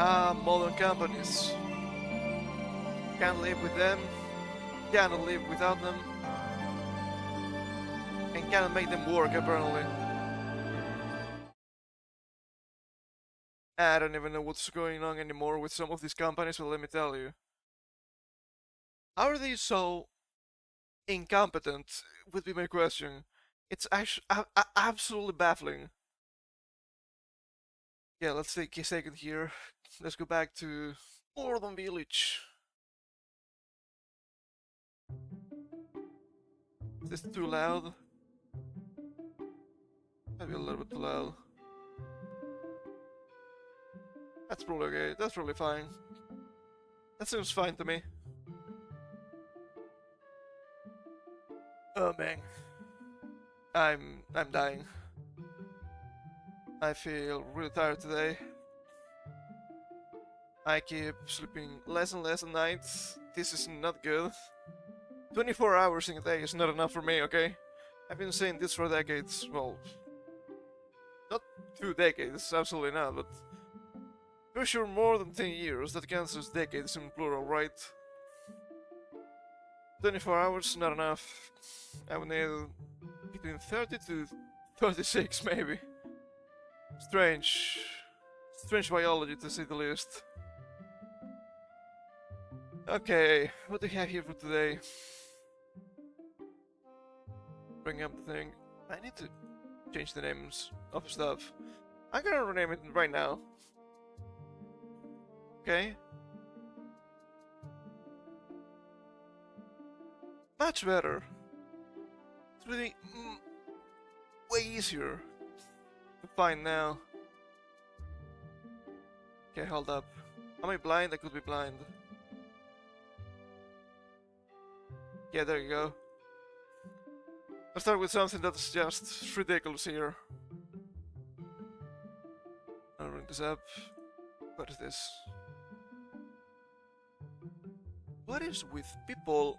Modern companies. Can't live with them, cannot live without them, and cannot make them work apparently. I don't even know what's going on anymore with some of these companies, but let me tell you. How are they so incompetent? Would be my question. It's actually absolutely baffling. Yeah, let's take a second here. Let's go back to Gordon Village. Is this too loud? Maybe a little bit too loud. That's probably okay. That's probably fine. That seems fine to me. Oh man, I'm dying. I feel really tired today. I keep sleeping less and less at night. This is not good. 24 hours in a day is not enough for me, okay? I've been saying this for decades. Well, not 2 decades, absolutely not, but for sure more than 10 years. That counts as decades in plural, right? 24 hours, not enough. I would need between 30 to 36, maybe. Strange. Strange biology, to say the least. Okay, what do we have here for today? Bring up the thing. I need to change the names of stuff. I'm gonna rename it right now. Okay. Much better. It's really way easier to find now. Okay, hold up. Am I blind? I could be blind. Yeah, there you go. Let's start with something that's just ridiculous here. I'll bring this up. What is this? What is with people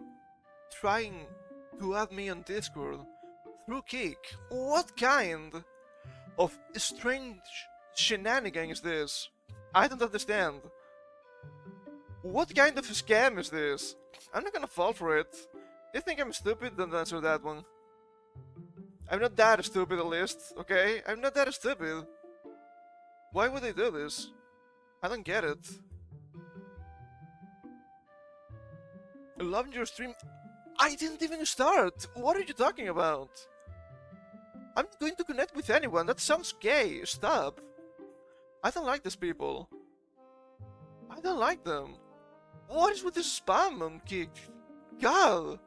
trying to add me on Discord through Kick? What kind of strange shenanigan is this? I don't understand. What kind of scam is this? I'm not gonna fall for it. You think I'm stupid? Then answer that one. I'm not that stupid at least, okay? I'm not that stupid. Why would they do this? I don't get it. Loving your stream. I didn't even start. What are you talking about? I'm not going to connect with anyone. That sounds gay. Stop. I don't like these people. I don't like them. What is with this spam on Kick? God,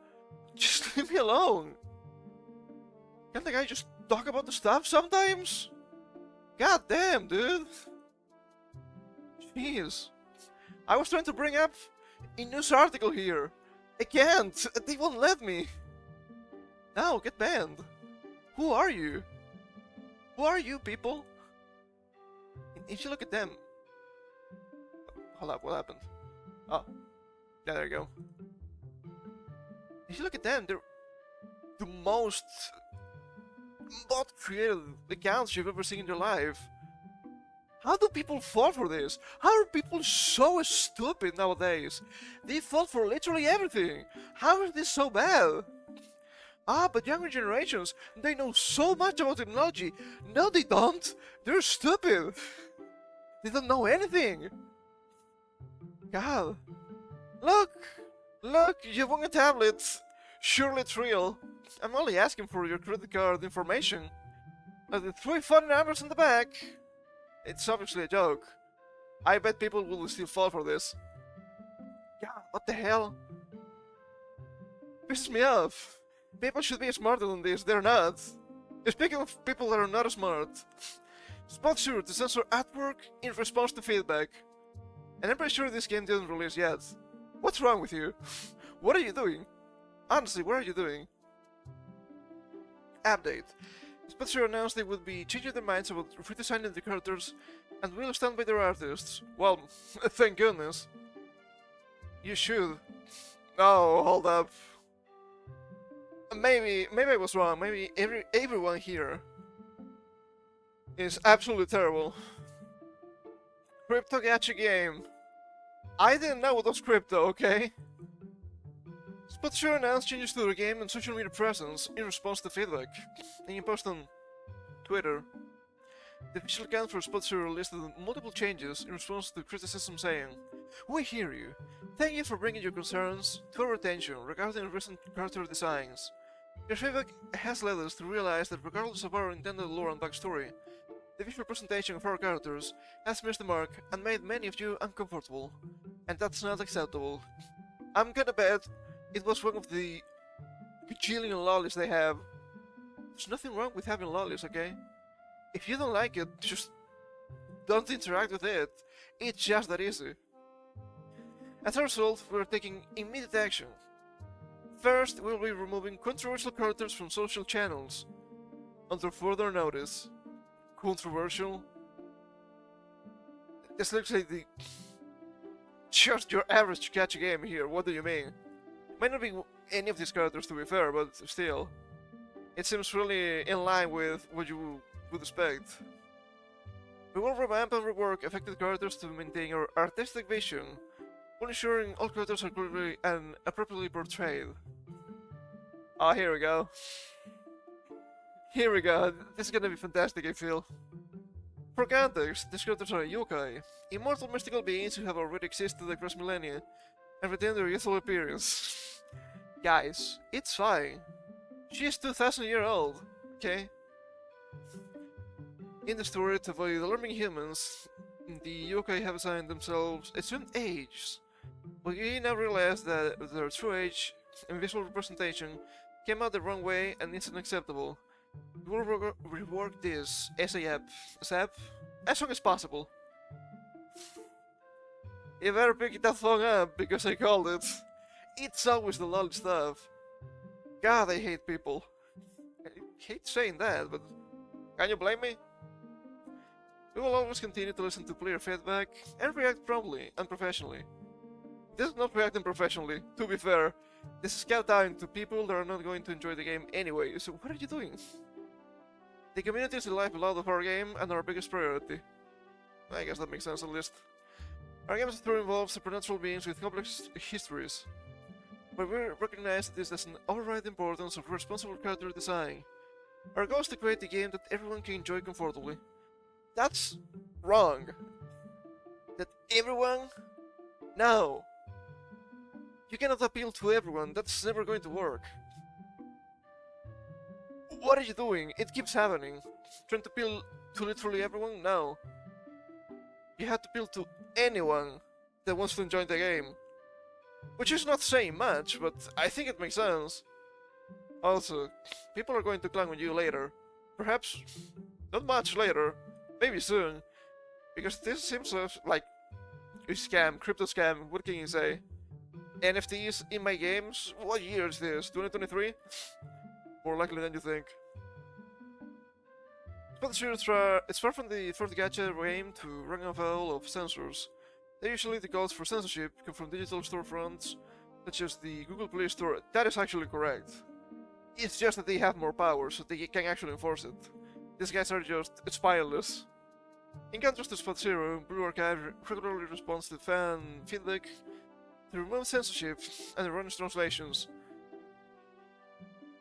just leave me alone. Can't the guy just talk about the stuff sometimes? God damn, dude. Jeez. I was trying to bring up a news article here. I can't. They won't let me. No, get banned. Who are you? Who are you, people? If you look at them... Hold up, what happened? Oh. Yeah, there you go. If you look at them, they're the most bot-created accounts you've ever seen in your life. How do people fall for this? How are people so stupid nowadays? They fall for literally everything. How is this so bad? Ah, but younger generations, they know so much about technology. No, they don't. They're stupid. They don't know anything. God. Look! Look, you won a tablet. Surely it's real. I'm only asking for your credit card information. The 3 funny numbers in the back. It's obviously a joke. I bet people will still fall for this. God, what the hell? Pisses me off. People should be smarter than this, they're not. Speaking of people that are not smart, spot sure to censor artwork in response to feedback. And I'm pretty sure this game didn't release yet. What's wrong with you? What are you doing? Honestly, what are you doing? Update. Spot sure announced they would be changing their minds about redesigning the characters and will stand by their artists. Well, thank goodness. You should. No, hold up. Maybe I was wrong. Maybe everyone here is absolutely terrible. Crypto gacha game. I didn't know it was crypto, okay? Sure announced changes to their game and social media presence in response to feedback. In a post on Twitter, the official account for Spotshare listed multiple changes in response to criticism, saying, "We hear you. Thank you for bringing your concerns to our attention regarding recent character designs. Your feedback has led us to realize that regardless of our intended lore and backstory, the visual presentation of our characters has missed the mark and made many of you uncomfortable, and that's not acceptable. I'm gonna bet it was one of the bajillion lollies they have. There's nothing wrong with having lollies, okay? If you don't like it, just don't interact with it. It's just that easy. As a result, we're taking immediate action. First, we'll be removing controversial characters from social channels. Under further notice. Controversial? This looks like the... just your average gacha game here, what do you mean? Might not be any of these characters to be fair, but still. It seems really in line with what you would expect. We will revamp and rework affected characters to maintain our artistic vision, while ensuring all characters are clearly and appropriately portrayed. Ah, here we go. Here we go, this is gonna be fantastic, I feel. For context, these characters are yokai, immortal mystical beings who have already existed across millennia and retain their youthful appearance. Guys, it's fine. She is 2000 years old, okay? In the story, to avoid alarming humans, the yokai have assigned themselves assumed ages, but we now realize that their true age and visual representation came out the wrong way and is unacceptable. We will rework this ASAP, as soon as possible. You better pick that phone up, because I called it. It's always the lol stuff. God, I hate people. I hate saying that, but can you blame me? We will always continue to listen to player feedback and react promptly and professionally. This is not reacting professionally, to be fair. This is scout-out to people that are not going to enjoy the game anyway, so what are you doing? The community is the lifeblood of our game and our biggest priority. I guess that makes sense at least. Our game's story involves supernatural beings with complex histories, but we recognize that this doesn't override the importance of responsible character design. Our goal is to create a game that everyone can enjoy comfortably. That's wrong. That everyone? No. You cannot appeal to everyone, that's never going to work. What are you doing? It keeps happening. Trying to appeal to literally everyone? No. You have to appeal to anyone that wants to enjoy the game. Which is not saying much, but I think it makes sense. Also, people are going to clown on you later. Perhaps not much later, maybe soon. Because this seems like a scam, crypto scam, what can you say? NFTs in my games? What year is this? 2023? More likely than you think. It's far from the first gacha game to run afoul of censors. They usually the calls for censorship come from digital storefronts, such as the Google Play Store. That is actually correct. It's just that they have more power, so they can actually enforce it. These guys are just spineless. In contrast to Spot Zero, Blue Archive regularly responds to fan feedback to remove censorship and erroneous translations.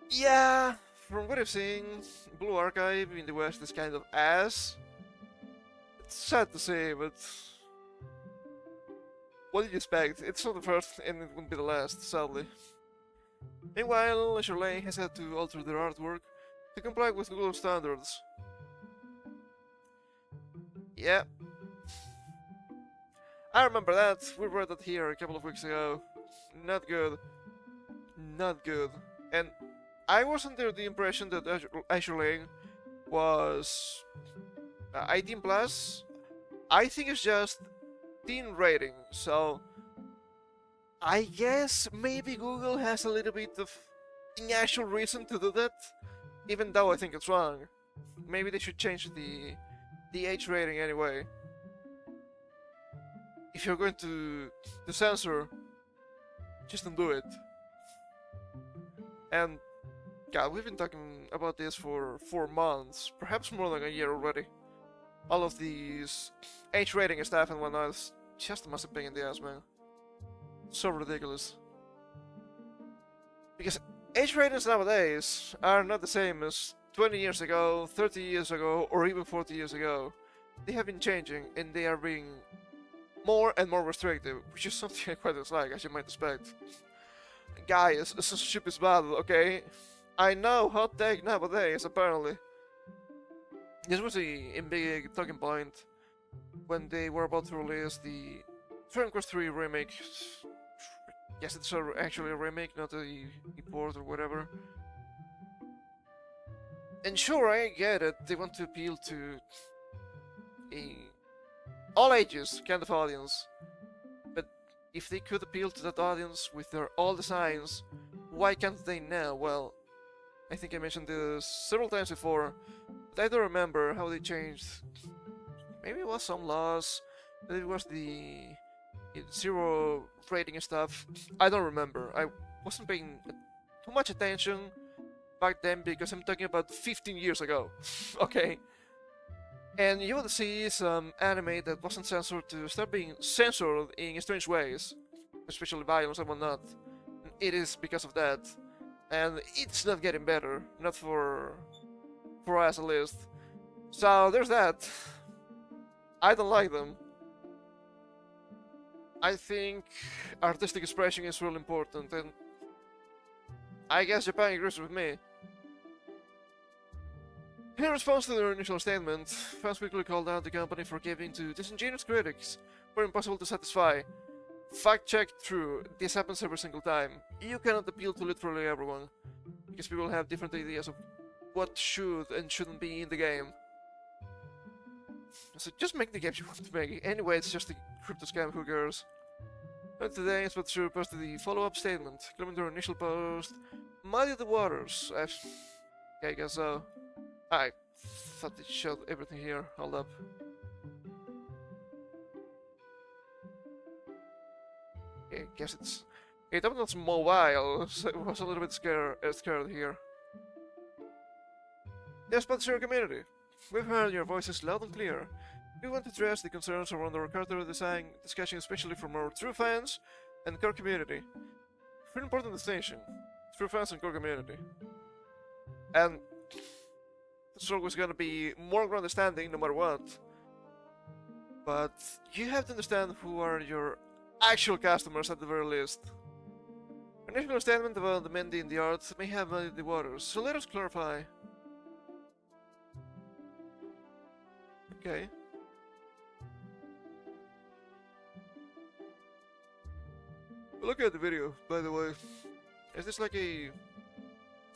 Yeah, from what I've seen, Blue Archive in the West is kind of ass. It's sad to say, but what did you expect? It's not the first and it won't be the last, sadly. Meanwhile, Leisure Lane has had to alter their artwork to comply with Google standards. Yeah. I remember that, we read that here a couple of weeks ago. Not good. Not good. And I was under the impression that Azure Lane was 18 plus. I think it's just teen rating, so I guess maybe Google has a little bit of actual reason to do that, even though I think it's wrong. Maybe they should change the age rating anyway. If you're going to censor, just don't do it. And God, we've been talking about this for 4 months, perhaps more than a year already. all of these age rating and stuff and whatnot is just a massive pain in the ass, man. So ridiculous. Because age ratings nowadays are not the same as 20 years ago, 30 years ago, or even 40 years ago. They have been changing, and they are being more and more restrictive, which is something I quite dislike, as you might expect. Guys, censorship is bad, okay? I know, hot take nowadays, apparently. This was a big talking point when they were about to release the Dragon Quest 3 remake. Yes, it's actually a remake, not a port or whatever. And sure, I get it, they want to appeal to a all ages kind of audience. But if they could appeal to that audience with their old designs, why can't they now? Well, I think I mentioned this several times before, but I don't remember how they changed. Maybe it was some laws, but it was the zero rating and stuff. I don't remember. I wasn't paying too much attention back then because I'm talking about 15 years ago. Okay? And you would see some anime that wasn't censored to start being censored in strange ways, especially violence and whatnot. And it is because of that. And it's not getting better, not for us at least. So there's that. I don't like them. I think artistic expression is really important, and I guess Japan agrees with me. In response to their initial statement, fans quickly called out the company for giving to disingenuous critics who are impossible to satisfy. Fact check true, this happens every single time. You cannot appeal to literally everyone, because people have different ideas of what should and shouldn't be in the game. So just make the games you want to make. Anyway, it's just a crypto scam, who cares? And today, inzwtuber posted the follow-up statement, claiming their initial post muddied the waters. Yeah, I guess so. I thought it showed everything here. Hold up. Okay, guess it's... It was mobile, so I was a little bit scared here. Yes, but your community. We've heard your voices loud and clear. We want to address the concerns around our character design discussion, especially from our true fans and core community. Very important distinction. True fans and core community. And there's always gonna be more understanding no matter what. But you have to understand who are your actual customers at the very least. An initial statement about amending the art may have muddied the waters, so let us clarify. Okay. Look at the video, by the way. Is this like a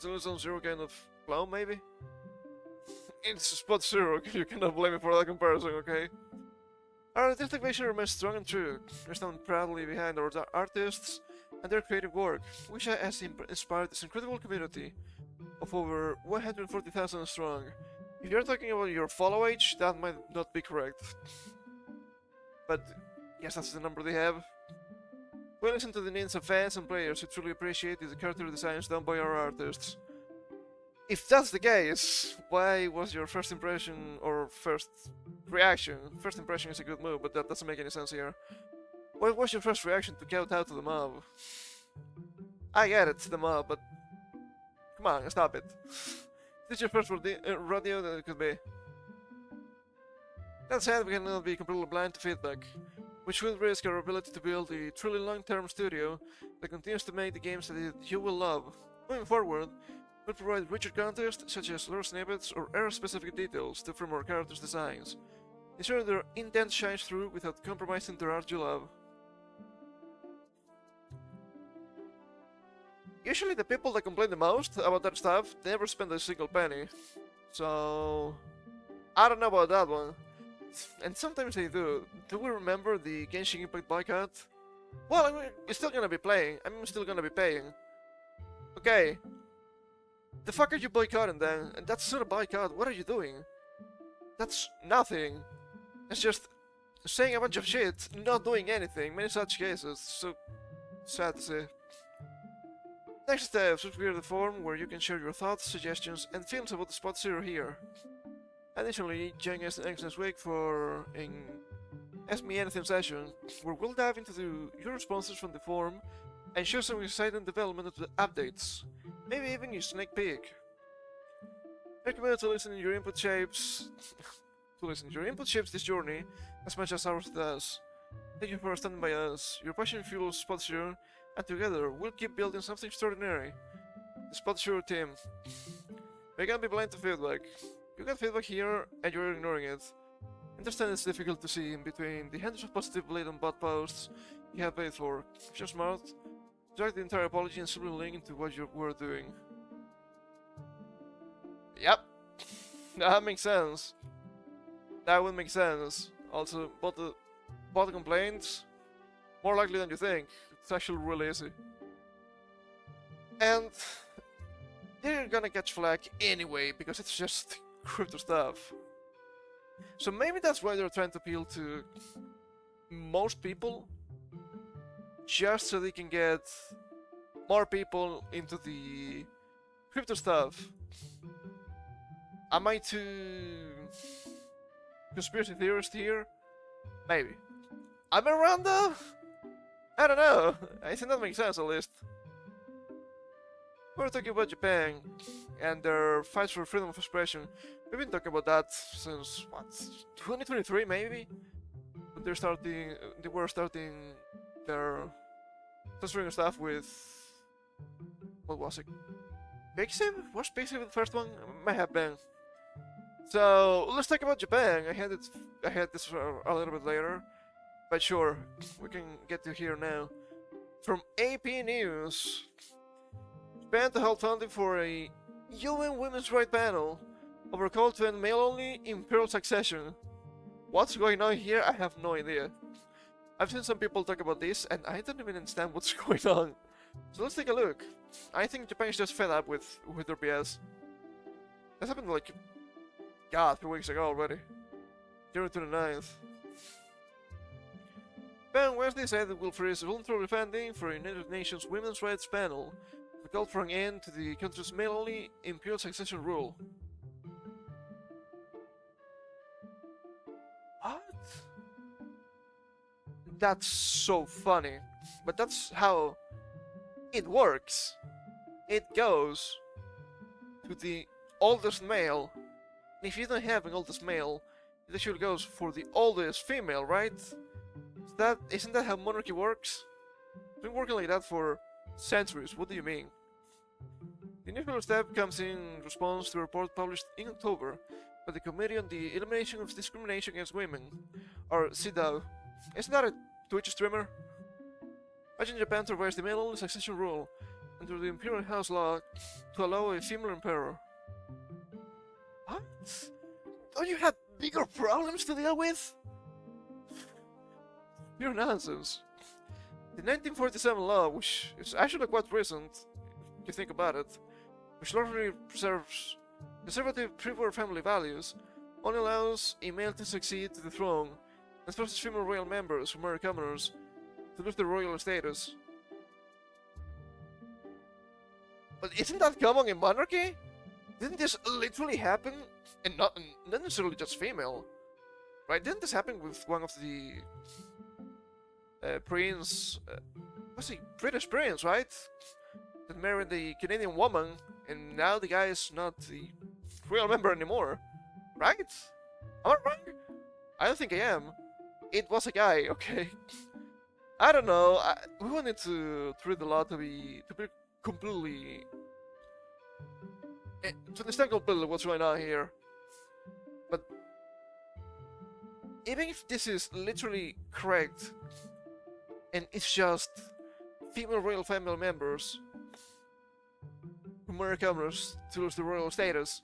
Zone Zero kind of clown, maybe? It's Spot Zero, you cannot blame me for that comparison, okay? Our artistic vision remains strong and true. We stand proudly behind our artists and their creative work, which has inspired this incredible community of over 140,000 strong. If you're talking about your follow age, that might not be correct. But yes, that's the number they have. We listen to the needs of fans and players who truly appreciate the character designs done by our artists. If that's the case, why was your first impression or first reaction? First impression is a good move, but that doesn't make any sense here. What was your first reaction to count out to the mob? I get it, the mob, but come on, stop it. This is your first rodeo that it could be. That said, we cannot be completely blind to feedback, which will risk our ability to build a truly long-term studio that continues to make the games that you will love. Moving forward, we'll provide richer content such as lore snippets or era-specific details to affirm our characters' designs, ensuring their intent shines through without compromising the art you love. Usually the people that complain the most about that stuff never spend a single penny, so I don't know about that one. And sometimes they do. Do we remember the Genshin Impact boycott? Well, I mean, we're still gonna be playing. I'm still gonna be paying. Okay. The fuck are you boycotting then? And that's not a boycott. What are you doing? That's nothing. It's just saying a bunch of shit, not doing anything. Many such cases. So sad to say. Next step, subscribe to the forum where you can share your thoughts, suggestions, and feelings about the Spot Zero here. Additionally, join us next week for an Ask Me Anything session, where we'll dive into your responses from the forum and share some exciting development of the updates, maybe even a sneak peek. Recommend to listen to your input shapes this journey as much as ours does. Thank you for standing by us. Your passion fuels Spotshare, and together we'll keep building something extraordinary. The Spotshare team. We can't be blind to feedback. You got feedback here and you're ignoring it. Understand it's difficult to see in between the hundreds of positive blatant bot posts you have paid for. If you're smart, drag the entire apology and simply link into what you were doing. Yep, that makes sense. That would make sense. Also, bot complaints, more likely than you think. It's actually really easy. And they're gonna catch flack anyway, because it's just crypto stuff. So maybe that's why they're trying to appeal to most people, just so they can get more people into the crypto stuff. Am I too conspiracy theorist here? Maybe. Am I wrong though? I don't know. I think that makes sense at least. We're talking about Japan and their fights for freedom of expression. We've been talking about that since what, 2023 maybe? When they were starting their censoring stuff with, what was it? Pixiv? Was Pixiv the first one? Might have been. So let's talk about Japan. I had this a little bit later, but sure, we can get to here now. From AP News. Japan to hold funding for a UN Women's Rights panel over call to end male-only imperial succession. What's going on here? I have no idea. I've seen some people talk about this, and I don't even understand what's going on. So let's take a look. I think Japan is just fed up with their BS. This happened like, God, 3 weeks ago already. June 29th. Japan Wednesday said it will freeze voluntary funding for a United Nations Women's Rights panel to call for an end to the country's male-only imperial succession rule. What? That's so funny, but that's how it works. It goes to the oldest male. If you don't have an oldest male, it actually goes for the oldest female, right? Isn't that how monarchy works? It's been working like that for centuries. What do you mean? The initial step comes in response to a report published in October by the Committee on the Elimination of Discrimination Against Women, or CEDAW. Isn't that a Twitch streamer? Urging Japan to raise the male-only succession rule under the Imperial House law to allow a female emperor. What? Don't you have bigger problems to deal with? Pure nonsense. The 1947 law, which is actually quite recent, if you think about it, which largely preserves conservative pre-war family values, only allows a male to succeed to the throne and forces female royal members who marry commoners to lose their royal status. But isn't that common in monarchy? Didn't this literally happen? And not necessarily just female, right? Didn't this happen with one of the prince, what's he? British prince, right? That married the Canadian woman, and now the guy is not the royal member anymore, right? Am I wrong? I don't think I am. It was a guy, okay. I don't know. We wanted to read the law to be completely to understand completely what's going on here. But even if this is literally correct, and it's just female royal family members who marry commoners to lose the royal status,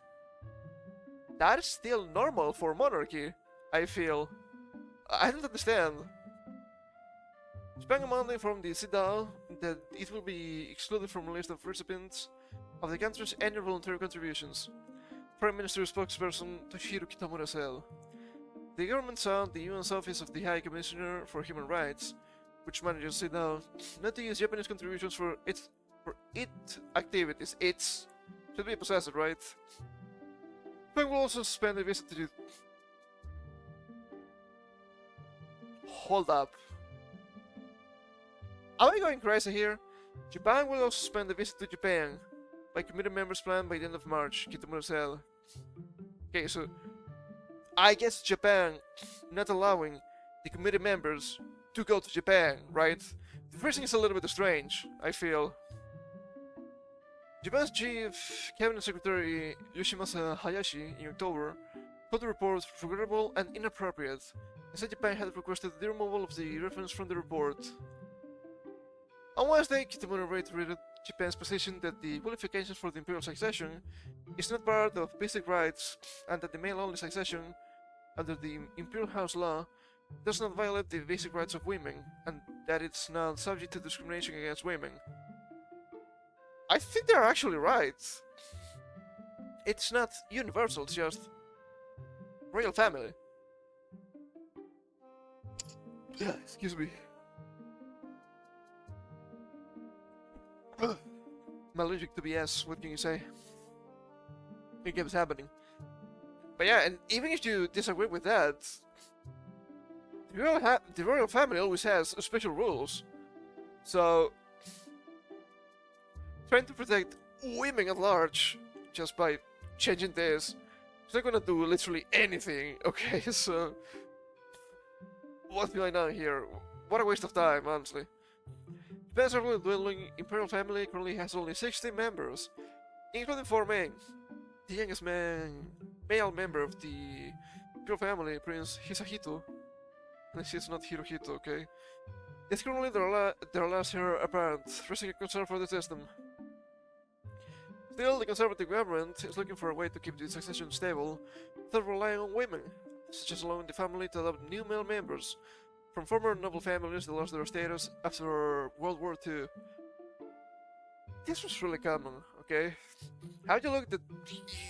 that is still normal for monarchy, I feel. I don't understand. Spang Monday from the CEDAW that it will be excluded from a list of recipients of the country's annual voluntary contributions. Prime Minister spokesperson Toshiro Kitamura said. The government saw the UN's Office of the High Commissioner for Human Rights, which manages CEDAW, not to use Japanese contributions for its activities. It should be possessed, right? Japan will also suspend a visit to... Hold up. Am I going crazy here? Japan will also suspend a visit to Japan by committee members planned by the end of March, Kitamura said. Okay, so I guess Japan not allowing the committee members to go to Japan, right? The first thing is a little bit strange, I feel. Japan's chief cabinet secretary Yoshimasa Hayashi in October called the report regrettable and inappropriate, and said Japan had requested the removal of the reference from the report. On Wednesday, Kitamura reiterated Japan's position that the qualifications for the imperial succession is not part of basic rights and that the male-only succession under the imperial house law does not violate the basic rights of women and that it's not subject to discrimination against women. I think they're actually right. It's not universal, it's just royal family. Yeah, excuse me. I'm allergic to BS, what can you say? It keeps happening. But yeah, and even if you disagree with that, the royal family always has special rules. So, trying to protect women at large just by changing this, it's not gonna do literally anything, okay? So, what's going on here? What a waste of time, honestly. Japan's ruling dwelling imperial family currently has only 16 members, including 4 men. The youngest male member of the imperial family, Prince Hisahito, and she's not Hirohito, okay, is currently their last heir apparent, raising a concern for the system. Still, the conservative government is looking for a way to keep the succession stable without relying on women, such as allowing the family to adopt new male members from former noble families that lost their status after World War II. This was really common, okay? How do you look at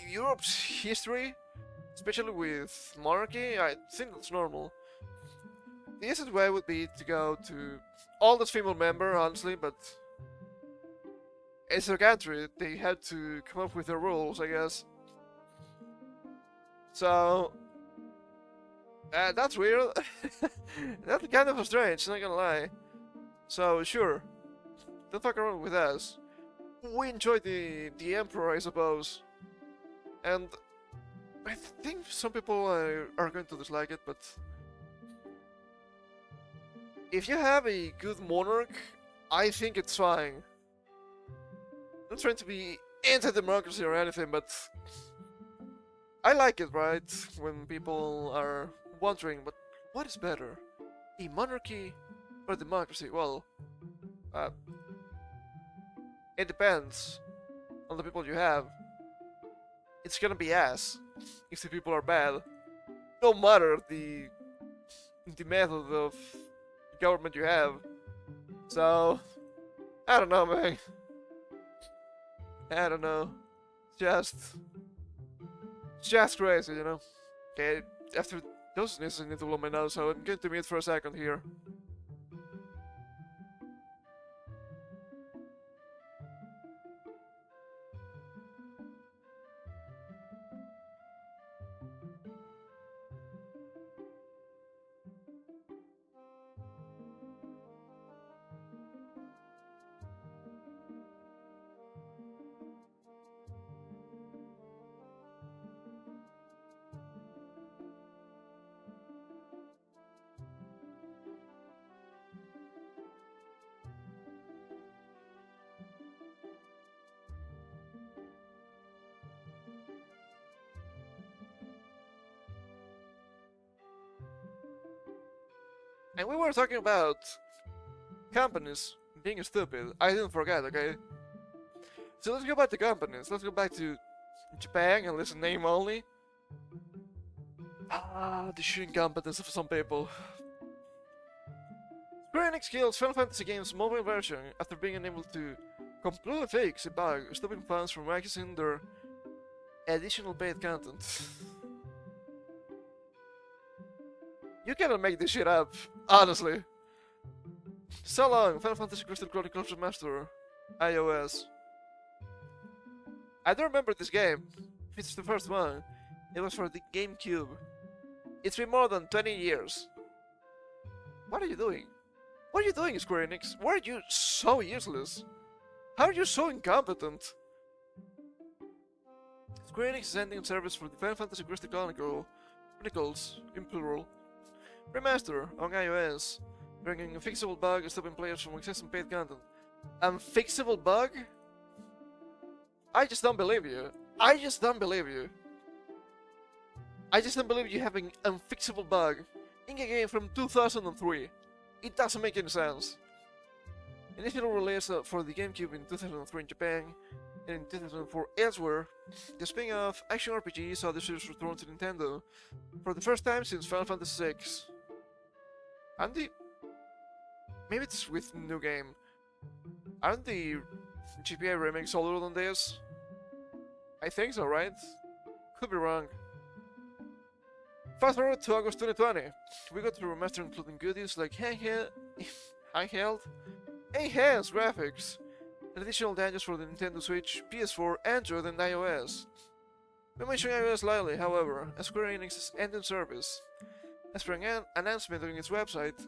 Europe's history, especially with monarchy? I think that's normal. The easiest way would be to go to oldest female member, honestly, but it's their country, they had to come up with their rules, I guess. So, that's weird. That's kind of strange, not gonna lie. So, sure, don't fuck around with us. We enjoy the Emperor, I suppose. And I think some people are going to dislike it, but if you have a good monarch, I think it's fine. I'm not trying to be anti-democracy or anything, but I like it, right? When people are wondering, but what is better? A monarchy or democracy? Well, it depends on the people you have. It's gonna be ass if the people are bad. No matter the method of government you have. So, I don't know, man. I don't know. Just crazy, you know. Okay, after those sneezes, I need to blow my nose, so I'm going to mute for a second here. And we were talking about companies being stupid. I didn't forget, okay? So let's go back to companies. Let's go back to Japan and listen name only. The sheer incompetence of some people. Square Enix kills Final Fantasy game's mobile version after being unable to completely fix a bug, stopping fans from accessing their additional paid content. You cannot make this shit up, honestly. So long, Final Fantasy Crystal Chronicles Remaster, iOS. I don't remember this game. If it's the first one, It was for the GameCube. It's been more than 20 years. What are you doing? What are you doing, Square Enix? Why are you so useless? How are you so incompetent? Square Enix is ending service for the Final Fantasy Crystal Chronicles, in plural, remaster on iOS, bringing a fixable bug and stopping players from accessing paid content. Unfixable bug? I just don't believe you. I just don't believe you. I just don't believe you have an unfixable bug in a game from 2003. It doesn't make any sense. Initial release for the GameCube in 2003 in Japan and in 2004 elsewhere, the spin-off action RPG saw the series return to Nintendo for the first time since Final Fantasy VI. And maybe it's with new game. Aren't the GPA remakes older than this? I think so, right? Could be wrong. Fast forward to August 2020. We got the remaster including goodies like handheld, enhanced graphics, and additional dangers for the Nintendo Switch, PS4, Android, and iOS. We mention iOS lightly, however, as Square Enix's ending service. As per an announcement on its website,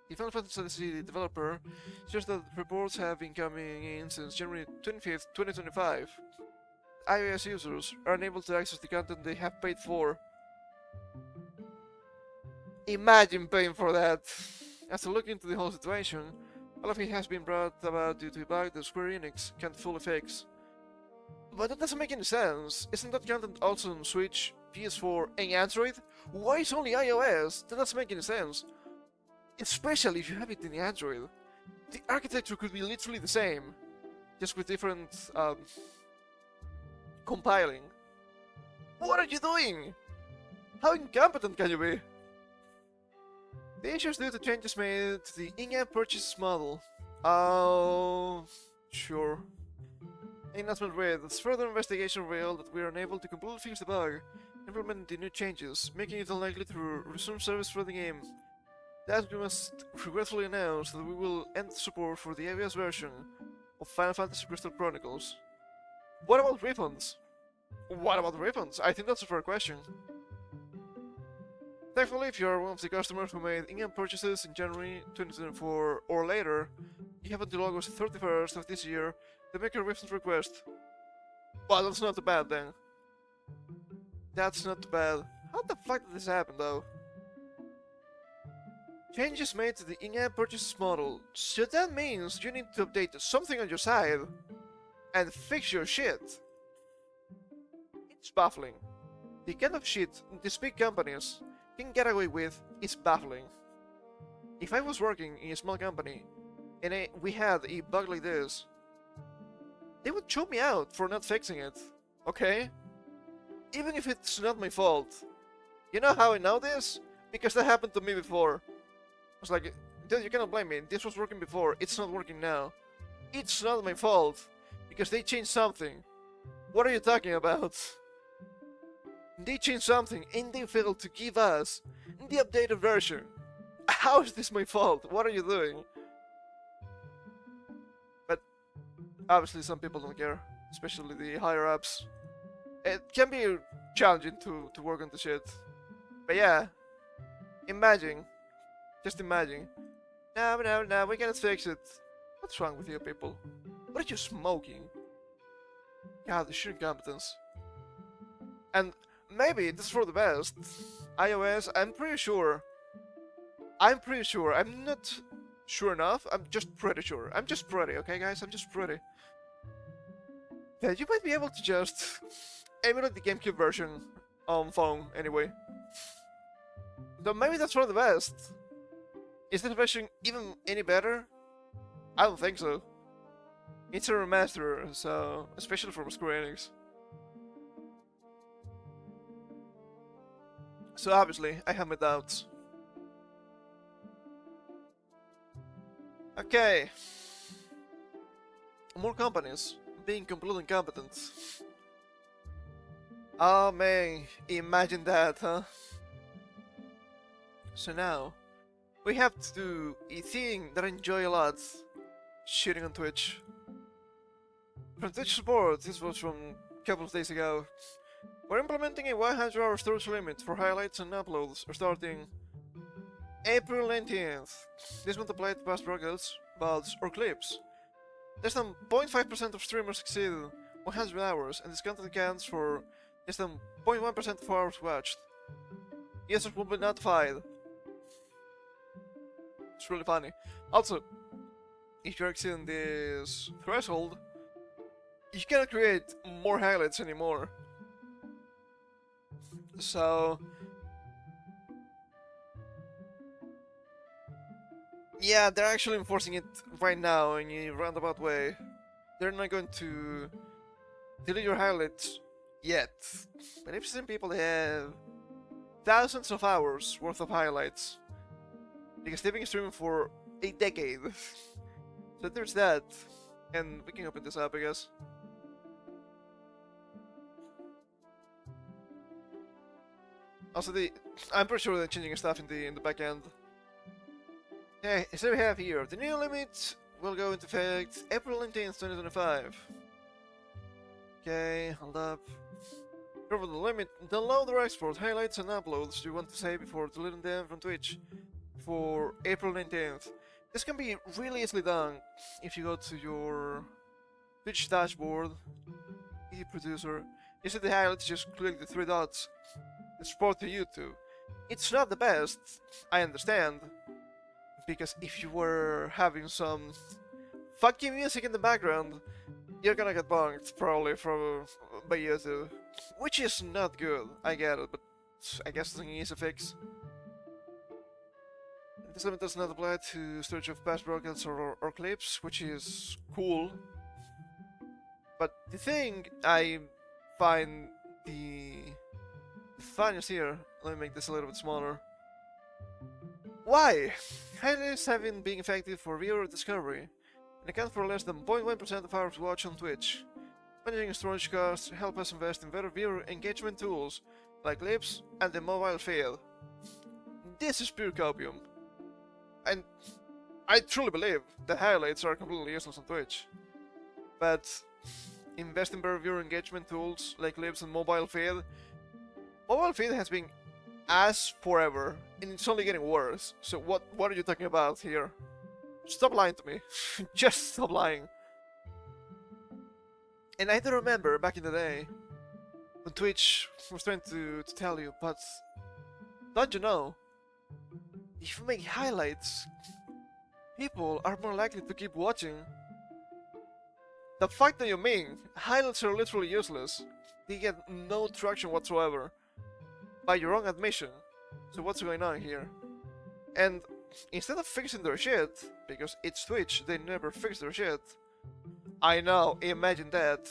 the Final Fantasy developer shares that reports have been coming in since January 25th, 2025. iOS users are unable to access the content they have paid for. Imagine paying for that! After looking into the whole situation, all of it has been brought about due to a bug that Square Enix can't fully fix. But that doesn't make any sense. Isn't that content also on Switch, PS4, and Android? Why is only iOS? That doesn't make any sense. Especially if you have it in Android. The architecture could be literally the same, just with different compiling. What are you doing? How incompetent can you be? The issue is due to changes made to the in-app purchase model. Oh, sure. An announcement read that further investigation revealed that we are unable to completely fix the bug, implement the new changes, making it unlikely to resume service for the game. Thus, we must regretfully announce that we will end support for the iOS version of Final Fantasy Crystal Chronicles. What about refunds? What about refunds? I think that's a fair question. Thankfully, if you are one of the customers who made in-app purchases in January 2024 or later, you have until August 31st of this year to make a refund request. Well, that's not too bad then. That's not too bad. How the fuck did this happen though? Changes made to the in-app purchases model. So that means you need to update something on your side and fix your shit. It's baffling. The kind of shit these big companies can get away with is baffling. If I was working in a small company and we had a bug like this, they would chew me out for not fixing it, okay? Even if it's not my fault. You know how I know this? Because that happened to me before. I was like, dude, you cannot blame me. This was working before, it's not working now. It's not my fault, because they changed something. What are you talking about? They changed something and they failed to give us the updated version. How is this my fault? What are you doing? But obviously some people don't care, especially the higher ups. It can be challenging to work on the shit. But yeah, imagine, just imagine. No, we cannot fix it. What's wrong with you people? What are you smoking? God, the sheer incompetence. And maybe this is for the best. iOS, I'm pretty sure. I'm not sure enough. I'm just pretty sure. I'm just pretty, okay guys? I'm just pretty. That you might be able to just emulate the GameCube version on phone anyway. So maybe that's for the best. Is this version even any better? I don't think so. It's a remaster, so especially from Square Enix. So obviously, I have my doubts. Okay. More companies being completely incompetent. Oh man, imagine that, huh? So now, we have to do a thing that I enjoy a lot. Shitting on Twitch. From Twitch support, this was from a couple of days ago. We're implementing a 100-hour storage limit for highlights and uploads starting April 19th. This won't apply to past broadcasts, VODs, or clips. Less than 0.5% of streamers exceed 100 hours, and this content counts for less than 0.1% of hours watched. Users will be notified. It's really funny. Also, if you're exceeding this threshold, you cannot create more highlights anymore. So, yeah, they're actually enforcing it right now in a roundabout way. They're not going to delete your highlights yet. But I've seen people have thousands of hours worth of highlights because they've been streaming for a decade. So there's that. And we can open this up, I guess. Also, I'm pretty sure they're changing stuff in the back end. Okay, so we have here the new limit will go into effect April 19th, 2025. Okay, hold up. Over the limit, download or export highlights and uploads you want to save before deleting them from Twitch for April 19th. This can be really easily done if you go to your Twitch dashboard, producer. You see the highlights, just click the three dots. Export to YouTube. It's not the best, I understand, because if you were having some funky music in the background, you're gonna get bunked probably by YouTube, which is not good. I get it, but I guess it's an easy fix. This limit does not apply to storage of past broadcasts or clips, which is cool. But the thing I find the funniest here, let me make this a little bit smaller. Why? Highlights have been being effective for viewer discovery and account for less than 0.1% of hours watched on Twitch. Managing storage costs help us invest in better viewer engagement tools like clips and the mobile feed. This is pure copium. And I truly believe the highlights are completely useless on Twitch. But invest in better viewer engagement tools like clips and mobile feed. Mobile feed has been ass forever, and it's only getting worse. So what are you talking about here? Stop lying to me. Just stop lying. And I do remember back in the day when Twitch was trying to tell you, but don't you know, if you make highlights, people are more likely to keep watching. The fact that you mean highlights are literally useless. They get no traction whatsoever. By your own admission. So what's going on here? And instead of fixing their shit, because it's Twitch, they never fix their shit. I know, imagine that.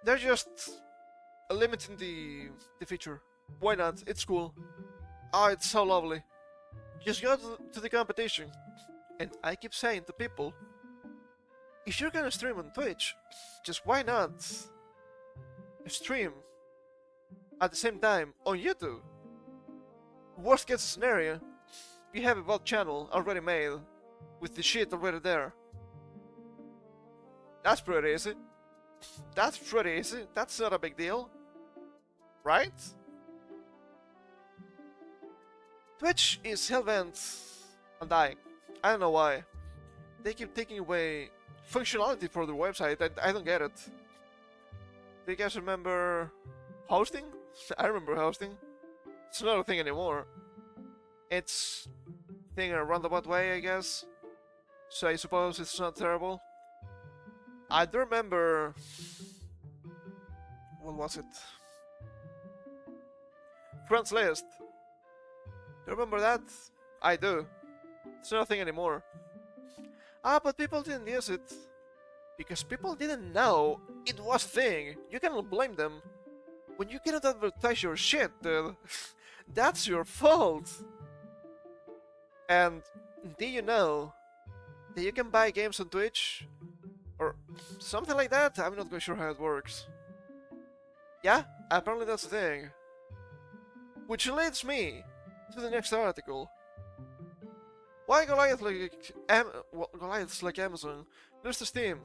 They're just limiting the feature. Why not? It's cool. Oh, it's so lovely. Just go to the competition. And I keep saying to people, if you're gonna stream on Twitch, just why not stream at the same time on YouTube? Worst case scenario, you have a VOD channel already made with the shit already there. That's pretty easy. That's pretty easy. That's not a big deal. Right? Twitch is hell-bent on dying. I don't know why. They keep taking away functionality for their website. I don't get it. Do you guys remember hosting? I remember hosting. It's not a thing anymore. It's a thing in a roundabout way, I guess. So I suppose it's not terrible. I do remember... What was it? Friends list. Do you remember that? I do. It's not a thing anymore. Ah, but people didn't use it. Because people didn't know it was a thing. You cannot blame them. When you cannot advertise your shit, dude, that's your fault. And do you know that you can buy games on Twitch? Or something like that? I'm not quite sure how it works. Yeah, apparently that's the thing. Which leads me to the next article. Why Goliaths like Amazon lose to Steam?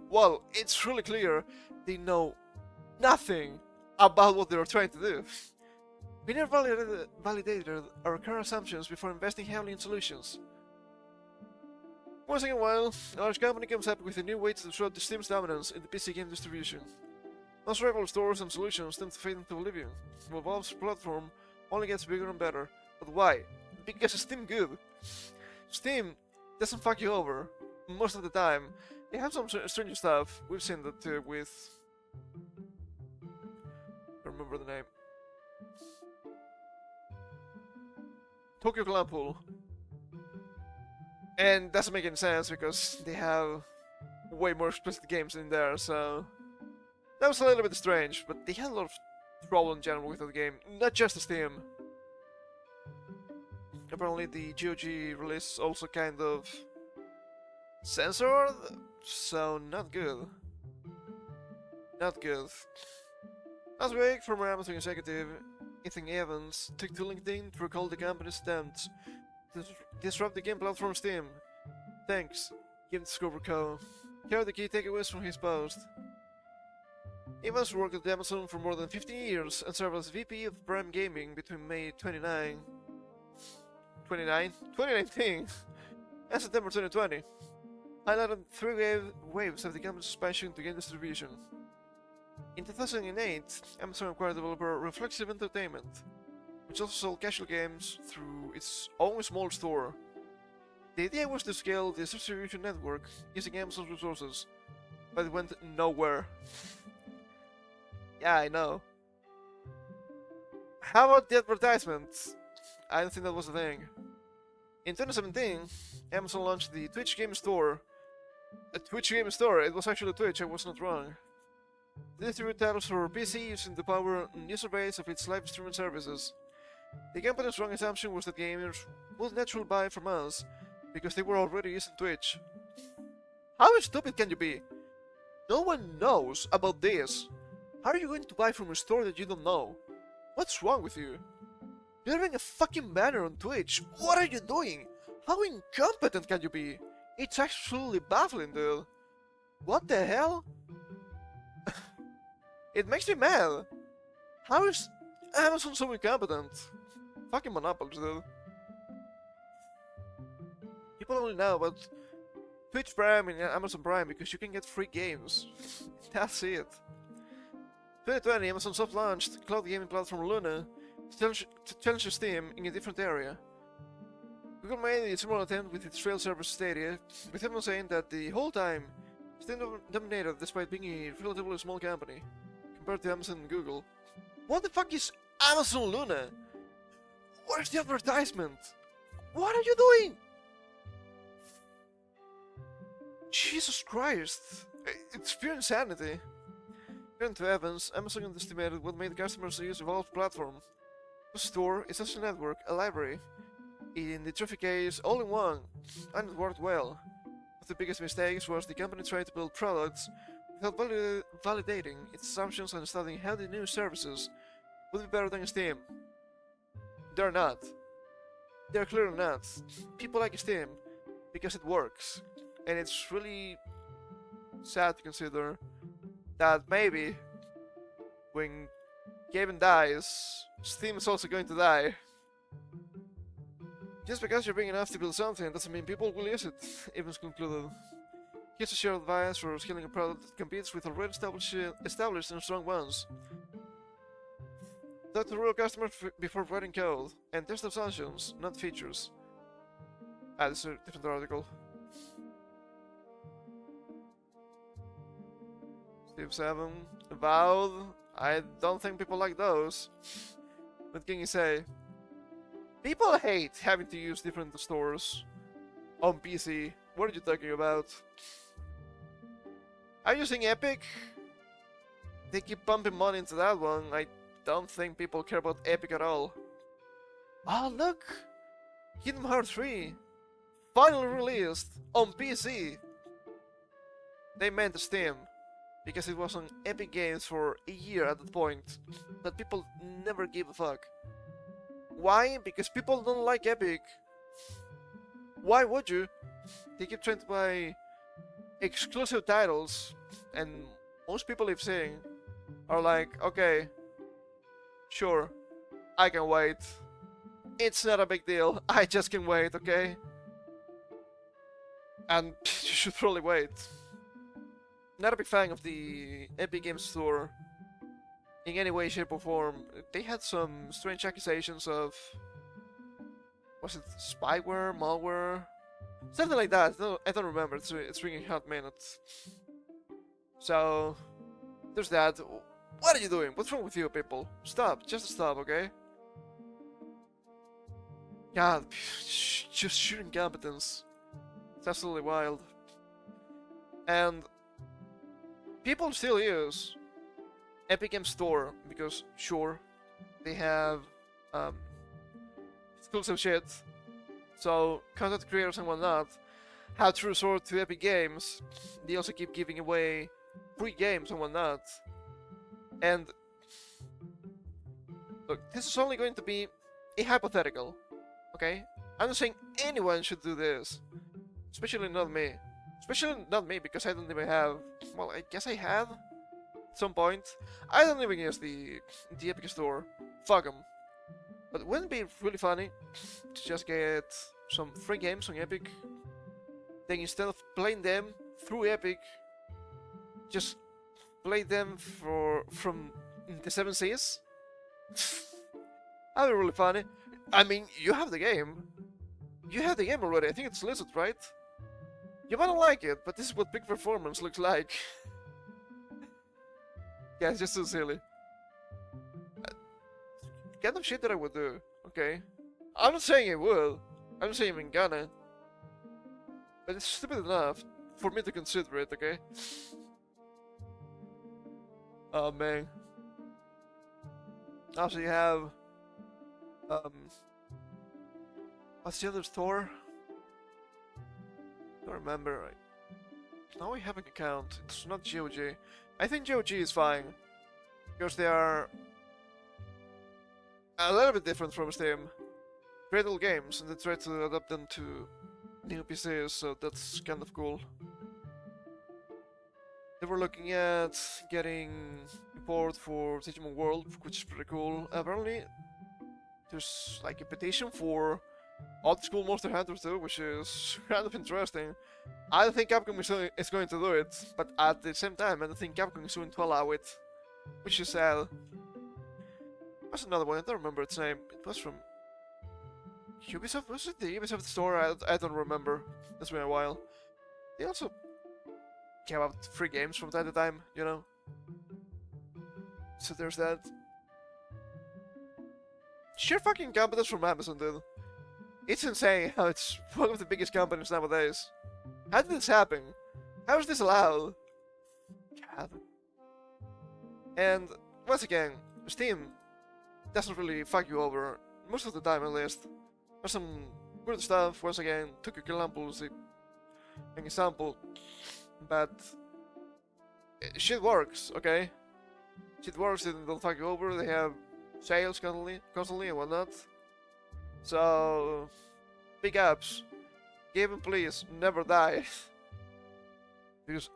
Well, it's really clear they know nothing about what they were trying to do. We never validated our current assumptions before investing heavily in solutions. Once in a while, a large company comes up with a new way to disrupt the Steam's dominance in the PC game distribution. Most rival stores and solutions tend to fade into oblivion, while Valve's platform only gets bigger and better. But why? Because Steam good. Steam doesn't fuck you over most of the time. They have some strange stuff. We've seen that too with... I remember the name. Tokyo Glampool. And doesn't make any sense because they have way more explicit games in there, so... That was a little bit strange, but they had a lot of trouble in general with that game, not just Steam. Apparently the GOG release also kind of censored, so not good. Not good. Last week, former Amazon executive Ethan Evans took to LinkedIn to recall the company's attempts to disrupt the game platform Steam. Thanks, Game Discover Co. Here are the key takeaways from his post. Evans worked at Amazon for more than 15 years and served as VP of Prime Gaming between May 2019 and September 2020, highlighted three waves of the company's expansion to game distribution. In 2008, Amazon acquired developer Reflexive Entertainment, which also sold casual games through its own small store. The idea was to scale the distribution network using Amazon's resources, but it went nowhere. Yeah, I know. How about the advertisements? I don't think that was a thing. In 2017, Amazon launched the Twitch Game Store. A Twitch Game Store? It was actually Twitch, I was not wrong. They distribute titles for PC using the power and user base of its live streaming services. The company's wrong assumption was that gamers would naturally buy from us because they were already using Twitch. How stupid can you be? No one knows about this. How are you going to buy from a store that you don't know? What's wrong with you? You're having a fucking banner on Twitch. What are you doing? How incompetent can you be? It's absolutely baffling, dude. What the hell? It makes me mad. How is Amazon so incompetent? Fucking monopolies, dude. People only know about Twitch Prime and Amazon Prime because you can get free games. That's it. 2020, Amazon soft-launched cloud gaming platform Luna to challenge Steam in a different area. Google made a similar attempt with its trail service Stadia, with everyone saying that the whole time Steam dominated despite being a relatively small company compared to Amazon and Google. What the fuck is Amazon Luna? Where's the advertisement? What are you doing? Jesus Christ, it's pure insanity. According to Evans, Amazon underestimated what made customers use Valve's platform. A store, a social network, a library. In the trophy case, all in one, and it worked well. One of the biggest mistakes was the company tried to build products without validating its assumptions and studying how the new services would be better than Steam. They're not. They're clearly not. People like Steam because it works, and it's really sad to consider that maybe when Gaben dies, Steam is also going to die. Just because you're big enough to build something doesn't mean people will use it, Evans concluded. Here's a shared advice for scaling a product that competes with already established and strong ones. Talk to real customers before writing code, and test assumptions, not features. Ah, this is a different article. Steve 7, Avowed. I don't think people like those. What can you say? People hate having to use different stores on PC. What are you talking about? Are you using Epic? They keep pumping money into that one. I don't think people care about Epic at all. Oh look! Kingdom Hearts 3! Finally released on PC! They meant Steam, because it was on Epic Games for a year at that point, but people never gave a fuck. Why? Because people don't like Epic. Why would you? They keep trying to buy exclusive titles, and most people I've seen are like, okay, Sure, I can wait. It's not a big deal. I just can wait, okay? And you should probably wait. Not a big fan of the Epic Games Store in any way, shape, or form. They had some strange accusations of, was it spyware, malware, something like that. No, I don't remember. It's ringing hot minutes. So there's that. What are you doing? What's wrong with you, people? Stop. Just stop, okay? God, just sheer incompetence. It's absolutely wild. And people still use Epic Games Store because, sure, they have exclusive shit. So content creators and whatnot have to resort to Epic Games. They also keep giving away free games and whatnot. And look, this is only going to be a hypothetical, okay? I'm not saying anyone should do this, especially not me. Especially not me, because I don't even have. Well, I guess I had at some point. I don't even use the Epic Store. Fuck them. But wouldn't it be really funny to just get some free games on Epic? Then instead of playing them through Epic, just play them from the 7 Seas? That'd be really funny. I mean, you have the game. You have the game already. I think it's listed, right? You might not like it, but this is what peak performance looks like. Yeah, it's just so silly. Kind of shit that I would do, okay? I'm not saying I will. I'm not saying I'm gonna. But it's stupid enough for me to consider it, okay? Oh man. Also, you have what's the other store? Don't remember. Now we have an account. It's not GOG. I think GOG is fine because they are a little bit different from Steam. Create old games and they try to adapt them to new PCs, so that's kind of cool. They were looking at getting support for Digimon World, which is pretty cool. Apparently, there's like a petition for old school Monster Hunter 2, which is kind of interesting. I don't think Capcom is going to do it, but at the same time, I don't think Capcom is going to allow it, which is sad. What's another one? I don't remember its name. It was from Ubisoft? Was it the Ubisoft store? I don't remember. It's been a while. They also came out with free games from time to time, you know? So there's that. Sheer fucking competence from Amazon, dude. It's insane how it's one of the biggest companies nowadays. How did this happen? How is this allowed? God. And once again, Steam doesn't really fuck you over, most of the time at least. There's some weird stuff, once again, took examples, an example, but shit works, okay? Shit works, they don't fuck you over, they have sales constantly and whatnot. So, big ups. Game, please, never die. Because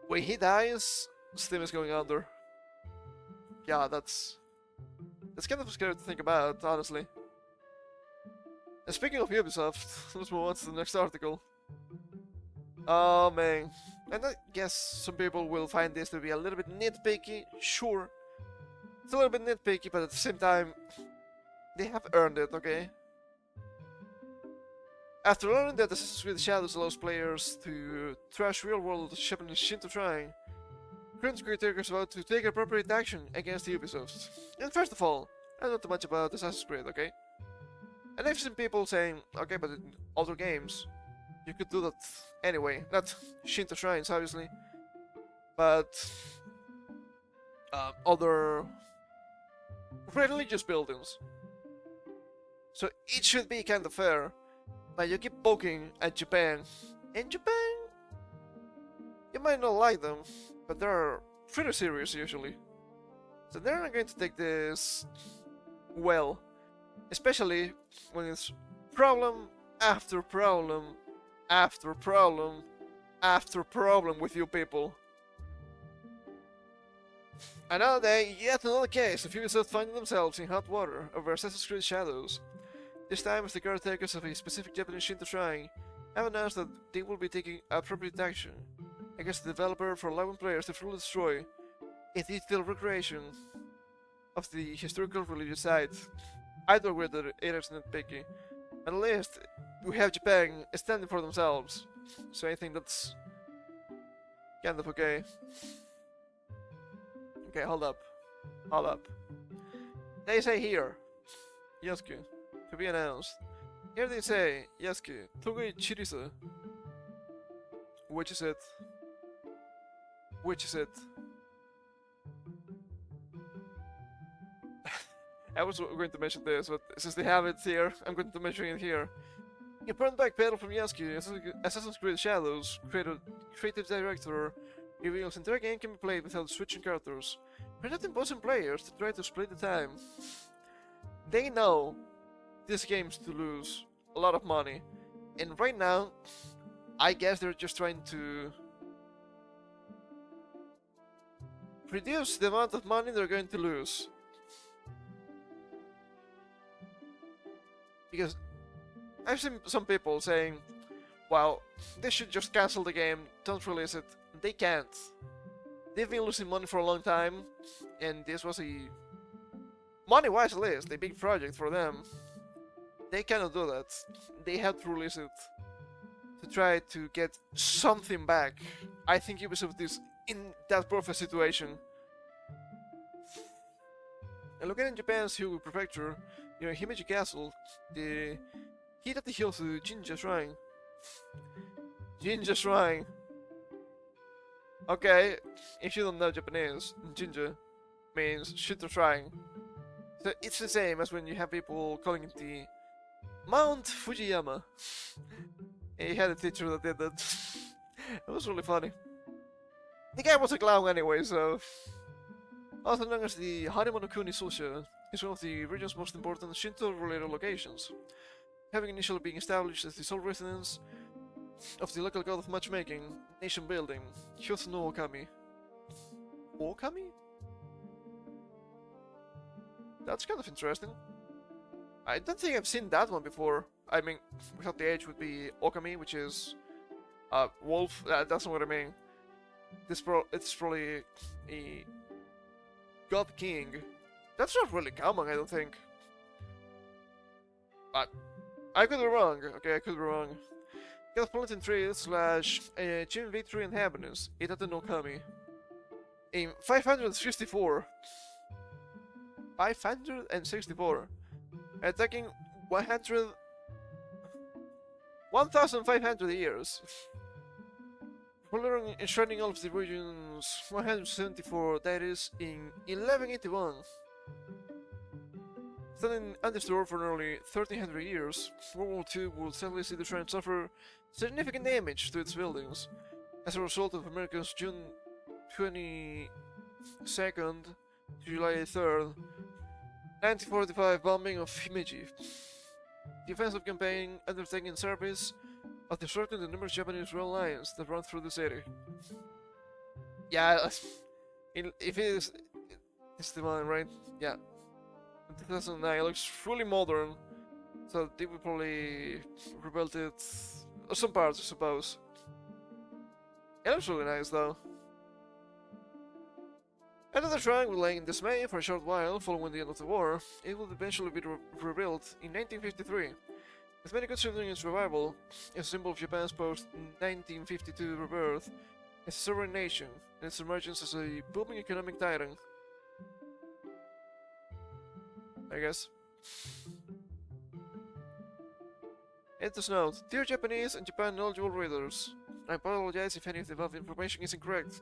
when he dies, Steam is going under. Yeah, that's kind of scary to think about, honestly. And speaking of Ubisoft, let's move on to the next article. Oh man, and I guess some people will find this to be a little bit nitpicky, sure. It's a little bit nitpicky, but at the same time, they have earned it, okay? After learning that Assassin's Creed Shadows allows players to trash real-world Japanese Shinto shrine, current creators about to take appropriate action against Ubisoft. And first of all, I don't know too much about Assassin's Creed, okay? And I've seen people saying, okay, but in other games, you could do that anyway. Not Shinto shrines, obviously, but other religious buildings. So it should be kind of fair, but you keep poking at Japan. And Japan, you might not like them, but they're pretty serious usually. So they're not going to take this well, especially when it's problem after problem after problem after problem with you people. Another day, yet another case of Ubisoft finding themselves in hot water over Assassin's Creed Shadows. This time as the caretakers of a specific Japanese Shinto shrine have announced that they will be taking appropriate action against the developer for allowing players to fully destroy a detailed recreation of the historical religious site. I don't agree that it is nitpicky. At least we have Japan standing for themselves, so I think that's kind of okay. Okay, hold up. Hold up. They say here, Yasuke, to be announced. Here they say, Yasuke, Togui Chirisu. Which is it? Which is it? I was going to mention this, but since they have it here, I'm going to mention it here. A burned back pedal from Yasuke, Assassin's Creed Shadows, creative director, reveals entire game can be played without switching characters. We're not imposing players to try to split the time. They know this game's to lose a lot of money, and right now, I guess they're just trying to reduce the amount of money they're going to lose. Because I've seen some people saying, well, they should just cancel the game, don't release it. They can't. They've been losing money for a long time, and this was a, money-wise at least, a big project for them. They cannot do that. They have to release it to try to get something back. I think Ubisoft is in that perfect situation. And looking at Japan's Hyogo Prefecture, near Himeji Castle, the heat at the hills of the Jinja Shrine. Jinja Shrine. Okay, if you don't know Japanese, Jinja means Shinto Shrine. So it's the same as when you have people calling it the Mount Fujiyama. And you had a teacher that did that. It was really funny. The guy was a clown anyway, so... Also known as the Haremonokuni Sosha, is one of the region's most important Shinto-related locations, having initially been established as the sole residence of the local god of matchmaking, nation building, Hyotsu no Okami. Okami? That's kind of interesting. I don't think I've seen that one before. I mean, without the H would be Okami, which is wolf. That's not what I mean. It's probably a god king. That's not really common, I don't think. But I could be wrong. Okay, I could be wrong. Cosmopolitan Tree slash Achievement Victory and Happiness, Itate no Kami. In 564. 564. Attacking 1,500 years. Following enshrining all of the region's 174 deities in 1181. Standing undisturbed for nearly 1300 years, World War II would sadly see the shrine suffer significant damage to its buildings as a result of America's June 22nd to July 3rd, 1945 bombing of Himeji. The offensive campaign undertaken in service of disrupting the numerous Japanese rail lines that run through the city. Yeah, if it is, it's the one, right? Yeah. In 2009, it looks fully modern, so they will probably rebuild it, or some parts, I suppose. It looks really nice, though. Another shrine will lay in dismay for a short while following the end of the war. It will eventually be rebuilt in 1953. With many considering its revival, a symbol of Japan's post-1952 rebirth as a sovereign nation and its emergence as a booming economic titan. I guess. It does note, dear Japanese and Japan knowledgeable readers, I apologize if any of the above information is incorrect.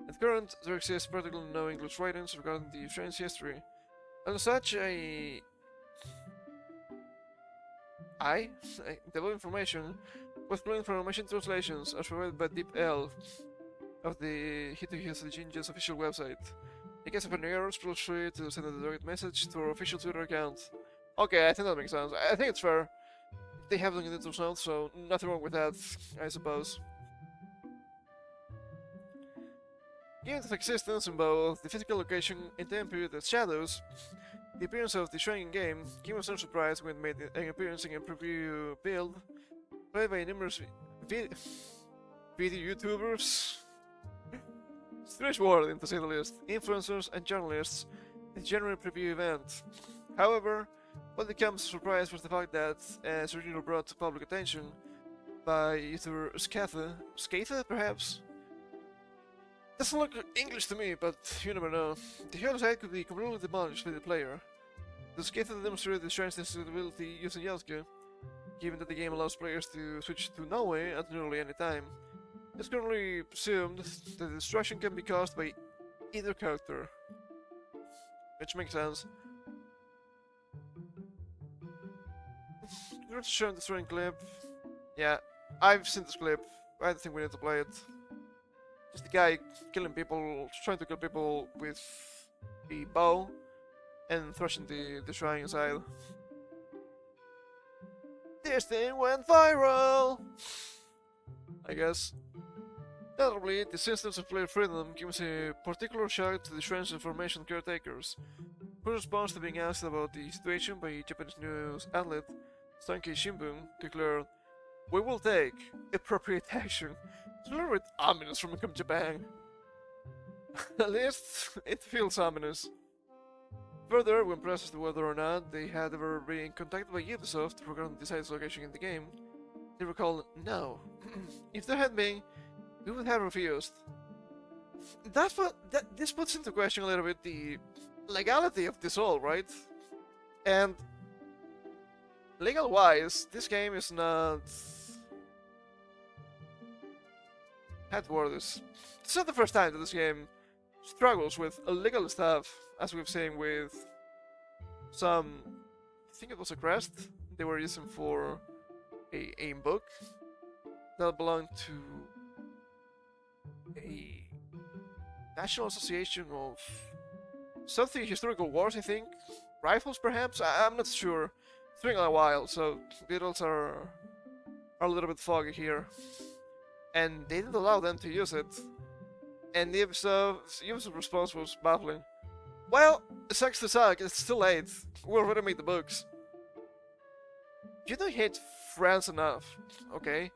At current, there exists practically no English writings regarding the shrine's history, and as such, the above information was gleaned from machine translations as provided by Deep L of the Hitohisa Jinja's official website. In case of any errors, feel free to send a direct message to our official Twitter account. Okay, I think that makes sense. I think it's fair. They have linked it themselves, so nothing wrong with that, I suppose. Given its existence in both the physical location and time period as shadows, the appearance of the Shrine game came as no surprise when it made an appearance in a preview build played by numerous video YouTubers. Strange word, to say the least, influencers and journalists in the general preview event. However, what becomes a surprise was the fact that, as originally brought to public attention by YouTuber Skatha perhaps? Doesn't look English to me, but you never know. The whole site could be completely demolished by the player. The Skatha demonstrated the shrine's accessibility using Yasuke, given that the game allows players to switch to Norway at nearly any time. It's currently presumed that the destruction can be caused by either character, which makes sense. You're showing the destroying clip. Yeah, I've seen this clip. I don't think we need to play it. Just the guy killing people, trying to kill people with a bow and thrashing the shrine inside. This thing went viral! I guess. Notably, the systems of player freedom gives a particular shock to the shrine's information caretakers, whose response to being asked about the situation by Japanese news outlet Sankei Shimbun declared, "We will take appropriate action." It's a little bit ominous from Japan. At least, it feels ominous. Further, when pressed as to whether or not they had ever been contacted by Ubisoft regarding the site's location in the game, they recalled, "No. If there had been, we would have refused." This puts into question a little bit the legality of this all, right? And legal-wise, this game is not... how to word this? It's not the first time that this game struggles with illegal stuff, as we've seen with some... I think it was a crest they were using for a book that belonged to a National Association of something historical wars, I think. Rifles, perhaps? I'm not sure. It's been a while, so details are a little bit foggy here. And they didn't allow them to use it. And the Ubisoft's response was baffling. Well, it sucks to suck, it's too late. We already made the books. You don't hate France enough, okay?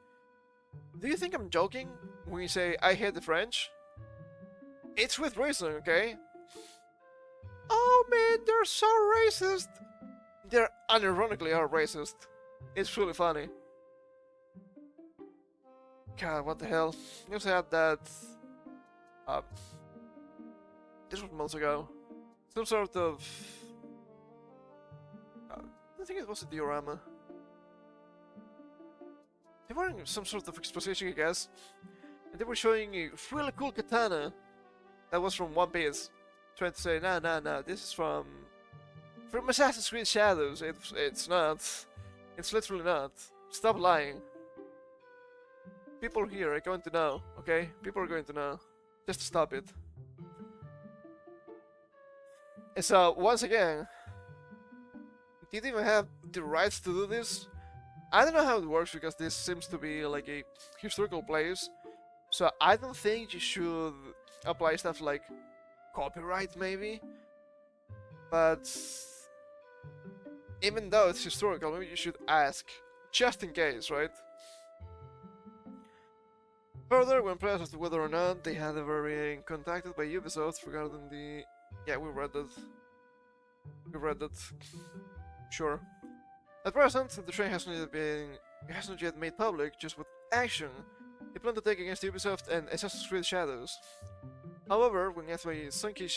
Do you think I'm joking when you say I hate the French? It's with reason, okay? Oh man, they're so racist! They unironically are racist. It's really funny. God, what the hell? You also had that... this was months ago. Some sort of... I think it was a diorama. They were in some sort of exposition, I guess. And they were showing a really cool katana that was from One Piece. Trying to say, nah, this is from Assassin's Creed Shadows. It's not. It's literally not. Stop lying. People here are going to know, okay? People are going to know. Just stop it. And so, once again, did you even have the rights to do this? I don't know how it works because this seems to be like a historical place. So I don't think you should apply stuff like copyright, maybe. But even though it's historical, maybe you should ask, just in case, right? Further, when pressed as to whether or not they had ever been contacted by Ubisoft regarding the... Yeah, we read that. Sure. At present, the train hasn't yet made public just what action they plan to take against Ubisoft and Assassin's Creed Shadows. However, when asked by Sankei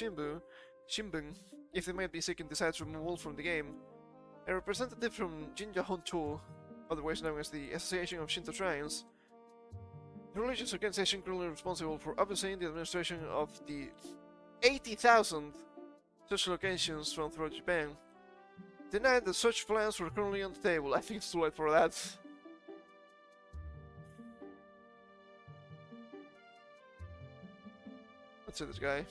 Shimbun if they might be seeking the site's removal from the game, a representative from Jinja Honcho, otherwise known as the Association of Shinto Shrines, the religious organization currently responsible for overseeing the administration of the 80,000 such locations from throughout Japan, denied that such plans were currently on the table. I think it's too late for that. Let's see this guy.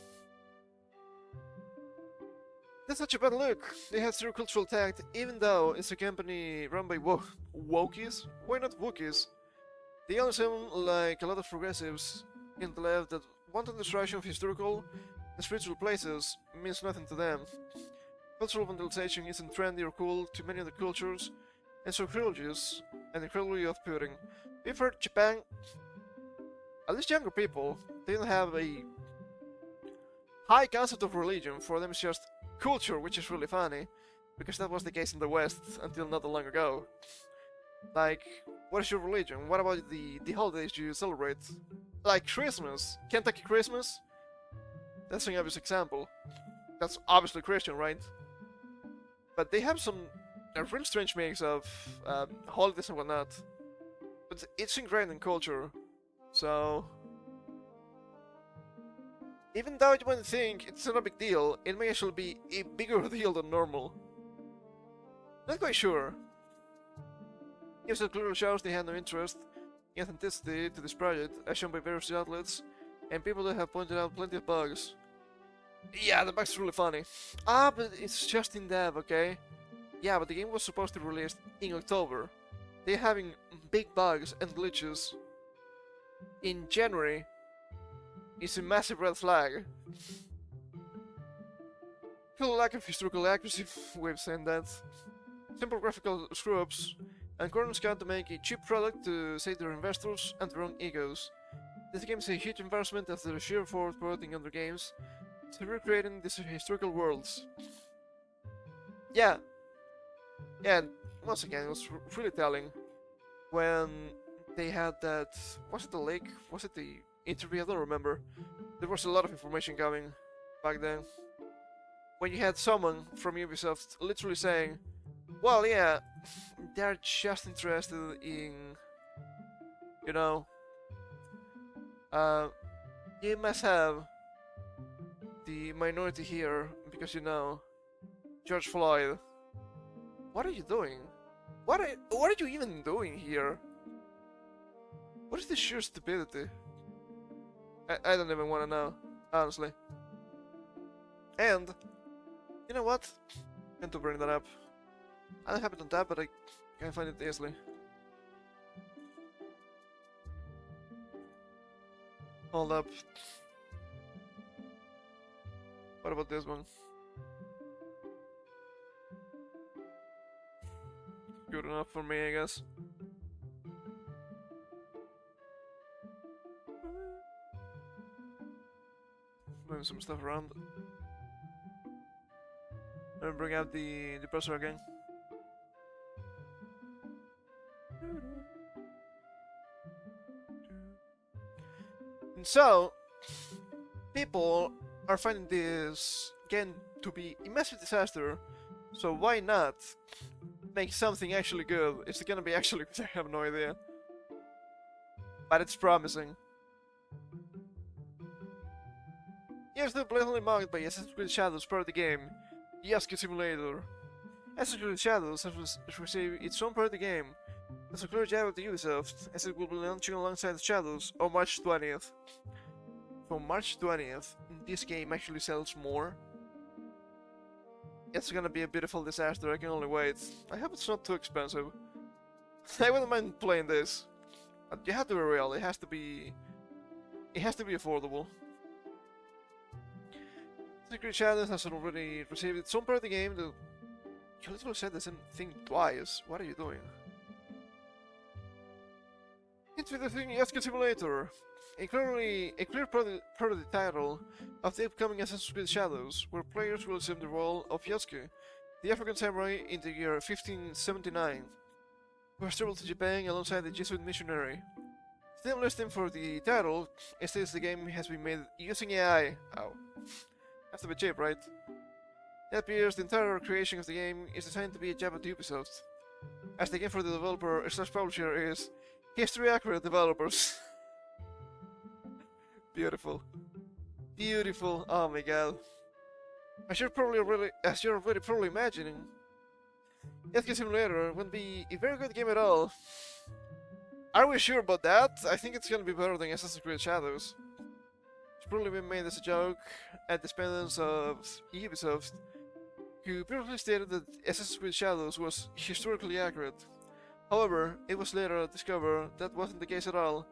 That's such a bad look. They have zero cultural tact, even though it's a company run by wokies? Why not Wookiees? They all seem like a lot of progressives in the left that wanton destruction of historical and spiritual places means nothing to them. Cultural vandalization isn't trendy or cool to many other cultures, and so religious and incredibly off-putting. We've heard Japan, at least younger people, they don't have a high concept of religion. For them it's just culture, which is really funny, because that was the case in the West until not that long ago. Like, what is your religion? What about the holidays you celebrate? Like Christmas, Kentucky Christmas? That's an obvious example. That's obviously Christian, right? But they have some real strange mix of holidays and whatnot. But it's ingrained in culture, so even though you might think it's not a big deal, it may actually be a bigger deal than normal. Not quite sure. User clearly shows they had no interest in authenticity to this project, as shown by various outlets, and people that have pointed out plenty of bugs. Yeah, the bugs are really funny. Ah, but it's just in dev, okay? Yeah, but the game was supposed to be released in October. They're having big bugs and glitches in January. It's a massive red flag. Full lack of historical accuracy, we've seen that. Simple graphical screw-ups, and corners count to make a cheap product to save their investors and their own egos. This game is a huge embarrassment as the sheer effort promoting other games to recreating these historical worlds. Yeah, and once again, it was really telling when they had that. Was it the lake? Was it the interview? I don't remember. There was a lot of information coming back then. When you had someone from Ubisoft literally saying, well, yeah, they're just interested in, you know, you must have the minority here because, you know, George Floyd. What are you doing? What are you even doing here? What is this sheer stupidity? I don't even want to know, honestly. And, you know what? I'm going to bring that up. I don't have it on tab, but I can't find it easily. Hold up. What about this one? Good enough for me, I guess. Moving some stuff around. Let me bring out the browser again. And so, people are finding this game to be a massive disaster, so why not make something actually good? Is it gonna be actually good? I have no idea. But it's promising. Yes, they're blatantly mocked by Assassin's Creed Shadows part of the game, Yaski Simulator. Assassin's Creed Shadows has received its own part of the game. That's a clear jab at the Ubisoft, as it will be launching alongside Shadows on March 20th. From March 20th, this game actually sells more. It's gonna be a beautiful disaster, I can only wait. I hope it's not too expensive. I wouldn't mind playing this. But you have to be real, it has to be affordable. Secret Shadows has already received its own part of the game. You literally said the same thing twice. What are you doing? Into the thing, Yaski Simulator. A clear part of the title of the upcoming Assassin's Creed Shadows, where players will assume the role of Yaski, the African samurai in the year 1579, who has traveled to Japan alongside the Jesuit missionary. Still listing for the title, it says the game has been made using AI. Oh. That's a bit cheap, right? It appears the entire creation of the game is designed to be a jab at Ubisoft, as the game for the developer / publisher is history accurate developers. Beautiful. Beautiful. Oh my god. As you're already probably imagining, Yaski Simulator wouldn't be a very good game at all. Are we sure about that? I think it's gonna be better than Assassin's Creed Shadows. It's probably been made as a joke at the expense of Ubisoft, who previously stated that Assassin's Creed Shadows was historically accurate. However, it was later discovered that wasn't the case at all,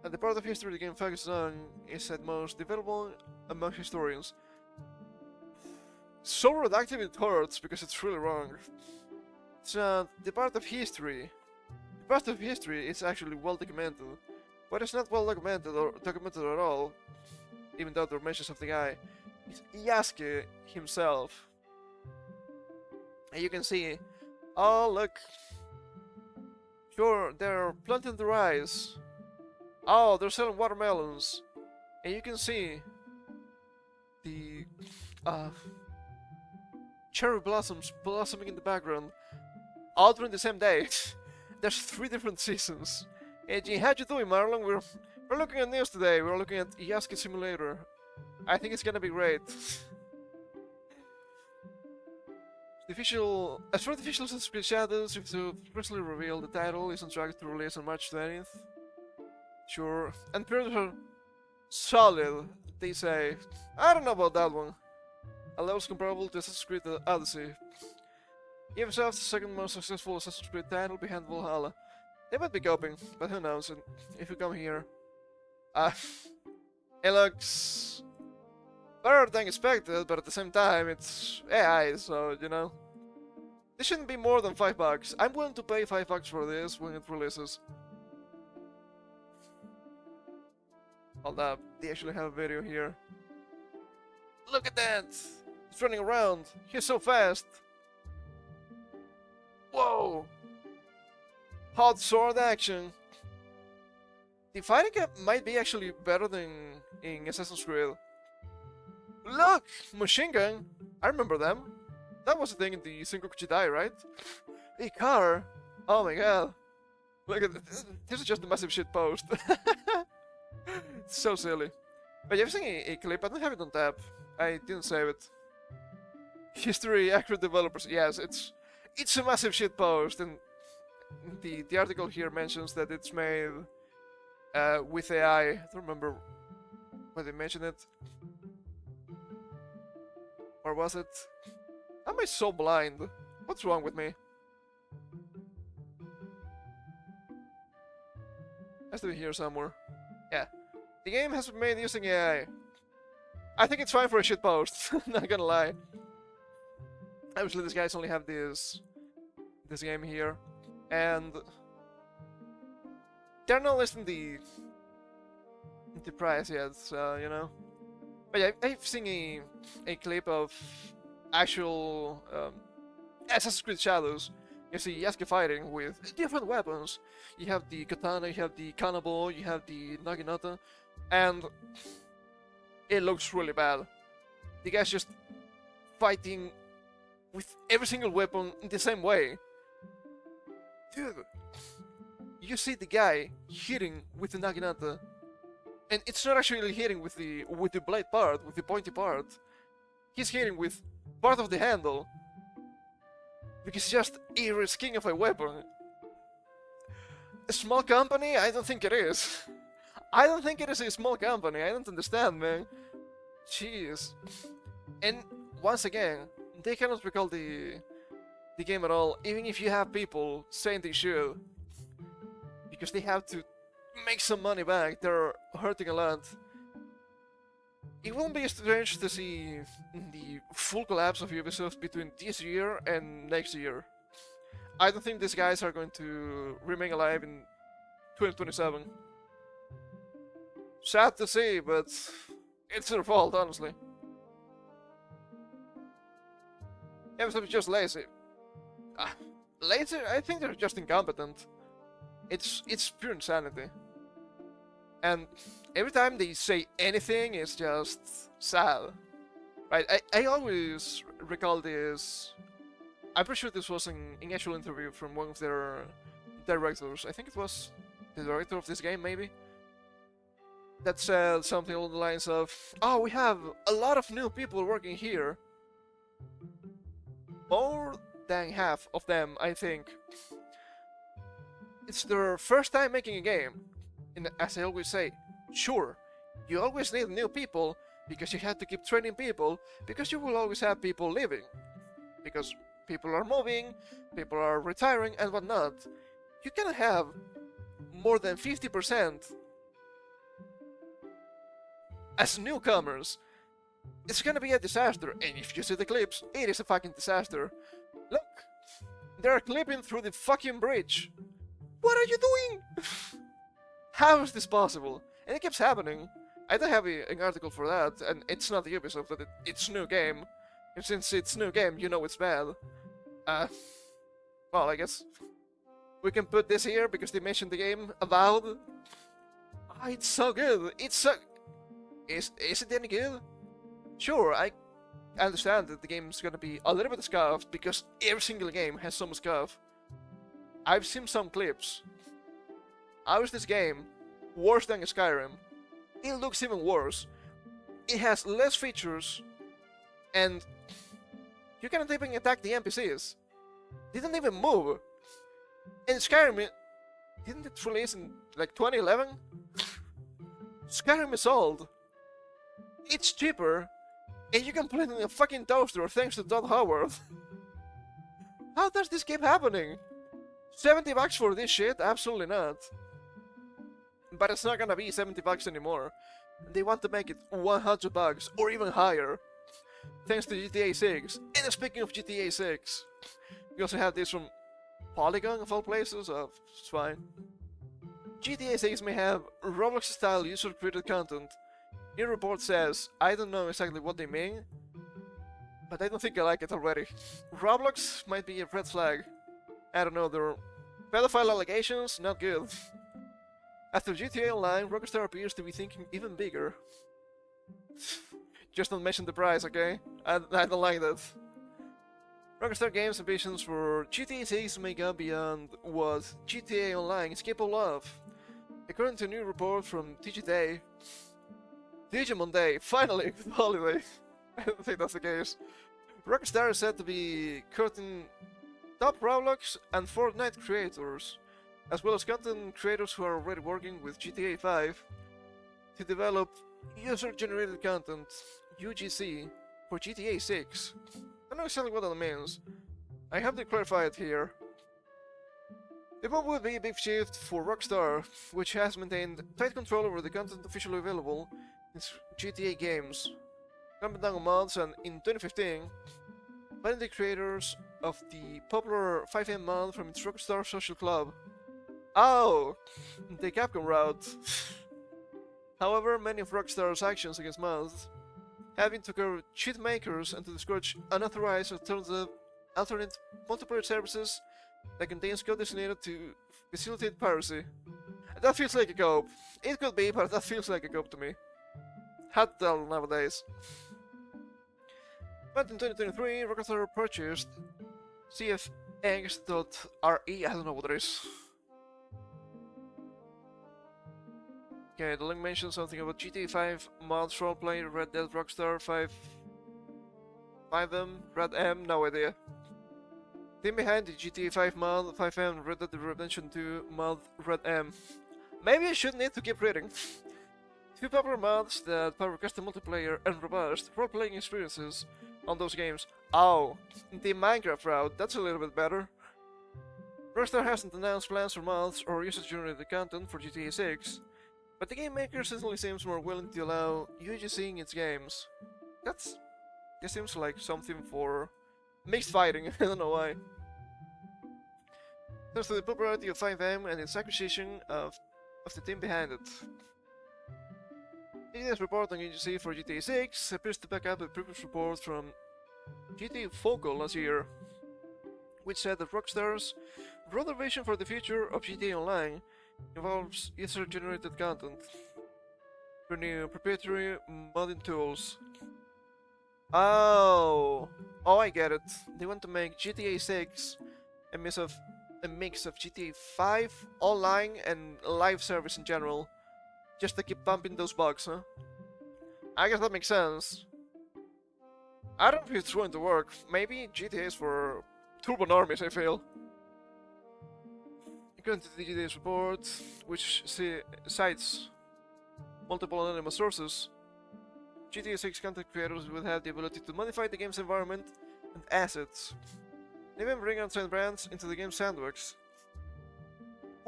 And the part of history the game focuses on is at most debatable among historians. So reductive it hurts because it's really wrong. It's the part of history. The part of history is actually well documented, but it's not well documented or documented at all, even though there are mentions of the guy. It's Yasuke himself. And you can see, oh look, sure, they're planting the rice. Oh, they're selling watermelons. And you can see the cherry blossoms blossoming in the background all during the same day. There's 3 different seasons. Hey G, how you doing, Marlon? We're looking at news today. We're looking at Yasuke Simulator. I think it's gonna be great. As for the official Assassin's Creed Shadows, if to personally reveal the title is on track to release on March 20th. Sure. And pre-orders are solid, they say. I don't know about that one. A level comparable to Assassin's Creed Odyssey. Ubisoft's second most successful Assassin's Creed title behind Valhalla. They might be coping, but who knows, and if you come here... it looks... better than expected, but at the same time, it's AI, so, you know. This shouldn't be more than $5. I'm willing to pay $5 for this when it releases. Hold up, they actually have a video here. Look at that! He's running around! He's so fast! Whoa! Hot sword action! The fighting cap might be actually better than in Assassin's Creed. Look! Machine gun! I remember them. That was a thing in the Sengoku Jidai, right? A car! Oh my god. Look at this. This is just a massive shit post. It's so silly. But you've seen a clip, I don't have it on tap. I didn't save it. History, accurate developers. Yes, it's a massive shit post, and the article here mentions that it's made with AI. I don't remember where they mentioned it. Or was it? Am I so blind? What's wrong with me? Has to be here somewhere. Yeah. The game has been made using AI. I think it's fine for a shitpost, not gonna lie. Obviously these guys only have this game here, and they're not listing the price yet, so, you know. But yeah, I've seen a clip of actual Assassin's Creed Shadows. You see Yasuke fighting with different weapons. You have the katana, you have the kanabo, you have the naginata, and it looks really bad. The guy's just fighting with every single weapon in the same way. Dude, you see the guy hitting with the naginata, and it's not actually hitting with the blade part, with the pointy part. He's hitting with part of the handle, because it's just a reskin of a weapon. A small company? I don't think it is. I don't think it is a small company. I don't understand, man. Jeez. And once again, they cannot recall the game at all, even if you have people saying they should, because they have to make some money back. They're hurting a lot. It won't be strange to see the full collapse of Ubisoft between this year and next year. I don't think these guys are going to remain alive in 2027. Sad to see, but it's their fault, honestly. Ubisoft is just lazy. Lazy? I think they're just incompetent. It's pure insanity. And every time they say anything, it's just sad. Right, I always recall this. I'm pretty sure this was an actual interview from one of their directors. I think it was the director of this game, maybe, that said something along the lines of, "Oh, we have a lot of new people working here. More than half of them, I think. It's their first time making a game. And as I always say, sure, you always need new people, because you have to keep training people, because you will always have people leaving. Because people are moving, people are retiring, and whatnot. You cannot have more than 50% as newcomers, it's gonna be a disaster. And if you see the clips, it is a fucking disaster. Look, they're clipping through the fucking bridge. What are you doing? How is this possible? And it keeps happening. I don't have an article for that, and it's not Ubisoft, but it's new game. And since it's new game, you know it's bad. Well, I guess we can put this here because they mentioned the game Avowed. Ah, it's so good. It's so... Is it any good? Sure, I understand that the game's gonna be a little bit scuffed because every single game has some scuff. I've seen some clips. How is this game worse than Skyrim? It looks even worse. It has less features, and you cannot even attack the NPCs. They didn't even move. And Skyrim, didn't it release in like 2011? Skyrim is old. It's cheaper, and you can play it in a fucking toaster thanks to Todd Howard. How does this keep happening? $70 for this shit? Absolutely not. But it's not gonna be $70 anymore. They want to make it $100 or even higher. Thanks to GTA 6. And speaking of GTA 6, we also have this from Polygon of all places. It's fine. GTA 6 may have Roblox-style user-created content. New report says, I don't know exactly what they mean, but I don't think I like it already. Roblox might be a red flag. I don't know, there are pedophile allegations, not good. After GTA Online, Rockstar appears to be thinking even bigger. Just don't mention the price, okay? I don't like that. Rockstar Games' ambitions for GTA 6 may go beyond what GTA Online is capable of. According to a new report from Digimon Day, finally, holiday. I don't think that's the case. Rockstar is said to be courting top Roblox and Fortnite creators, as well as content creators who are already working with GTA 5 to develop user-generated content, UGC, for GTA 6. I don't know exactly what that means. I have to clarify it here. The move would be a big shift for Rockstar, which has maintained tight control over the content officially available in GTA games, clamping down on mods, and in 2015, banning the creators of the popular 5M mod from its Rockstar Social Club. Oh, the Capcom route. However, many of Rockstar's actions against mods have been to curb cheat makers and to discourage unauthorized alternate multiplayer services that contains code designated to facilitate piracy. That feels like a cope. It could be, but that feels like a cope to me. Hard to tell nowadays. But in 2023, Rockstar purchased cfx.re, I don't know what it is. Okay, the link mentions something about GTA 5 mods, roleplay, Red Dead, Rockstar 5M, Red M, no idea. Team behind the GTA 5 mod, 5M, Red Dead Redemption 2 mod, Red M. Maybe I should need to keep reading. Two popular mods that power custom multiplayer and robust role-playing experiences on those games. Oh, the Minecraft route, that's a little bit better. Rockstar hasn't announced plans for mods or user-generated content for GTA 6, but the game maker certainly seems more willing to allow UGC in its games. This seems like something for mixed fighting, I don't know why. Thanks to the popularity of 5M and its acquisition of the team behind it. GTA's report on UGC for GTA 6 appears to back up a previous report from GTA Focal last year, which said that Rockstar's broader vision for the future of GTA Online involves user-generated content through new proprietary modding tools. Oh, I get it. They want to make GTA 6 a mix of GTA 5 online and live service in general, just to keep pumping those bugs, huh? I guess that makes sense. I don't know if it's going to work. Maybe GTA is for turbo normies, I feel. According to the GTA's report, which cites multiple anonymous sources, GTA 6 content creators will have the ability to modify the game's environment and assets, and even bring outside brands into the game's sandbox.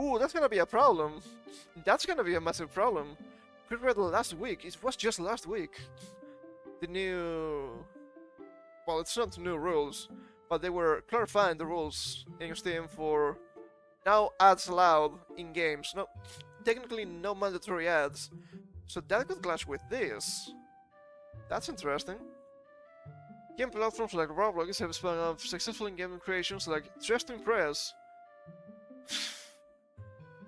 Ooh, that's gonna be a problem. That's gonna be a massive problem. pre-read last week. It was just last week. The new... Well, it's not new rules, but they were clarifying the rules in Steam for now ads allowed in games. No, technically no mandatory ads. So that could clash with this. That's interesting. Game platforms like Roblox have spun off successful in-game creations like Dress to Impress.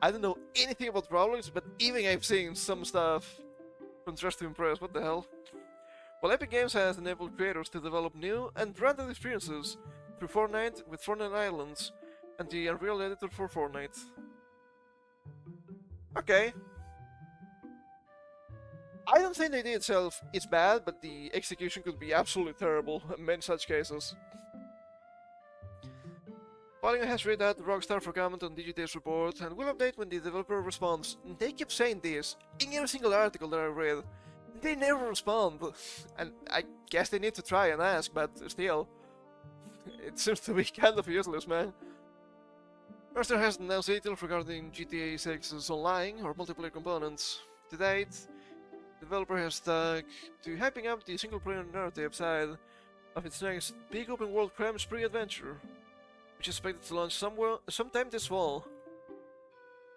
I don't know anything about Roblox, but even I've seen some stuff from Dress to Impress. What the hell? Well, Epic Games has enabled creators to develop new and branded experiences through Fortnite with Fortnite Islands and the Unreal Editor for Fortnite. Okay. I don't think the idea itself is bad, but the execution could be absolutely terrible in many such cases. Polygon has read out Rockstar for comment on DGT's report and will update when the developer responds. They keep saying this in every single article that I read. They never respond, and I guess they need to try and ask, but still, it seems to be kind of useless, man. Rockstar has announced details regarding GTA 6's online or multiplayer components. To date, the developer has stuck to hyping up the single-player narrative side of its next big open-world crime spree adventure, which is expected to launch sometime this fall.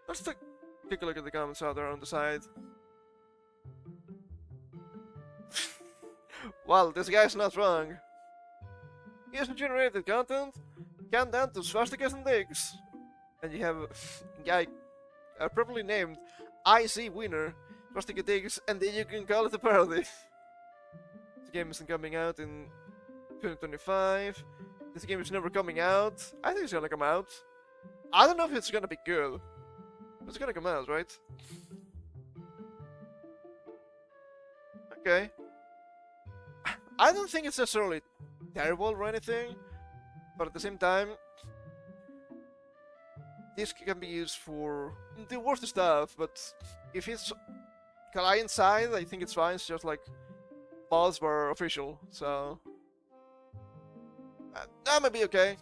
Let's take a look at the comments out there on the side. Well, this guy's not wrong. User-generated content, countdown to swastikas and dicks. And you have a guy properly named IC Winner, swastika dicks, and then you can call it a parody. This game isn't coming out in 2025. This game is never coming out. I think it's gonna come out. I don't know if it's gonna be good, but it's gonna come out, right? Okay. I don't think it's necessarily terrible or anything, but at the same time, this can be used for the worst stuff, but if it's client side, I think it's fine. It's just like balls were official, so that might be okay.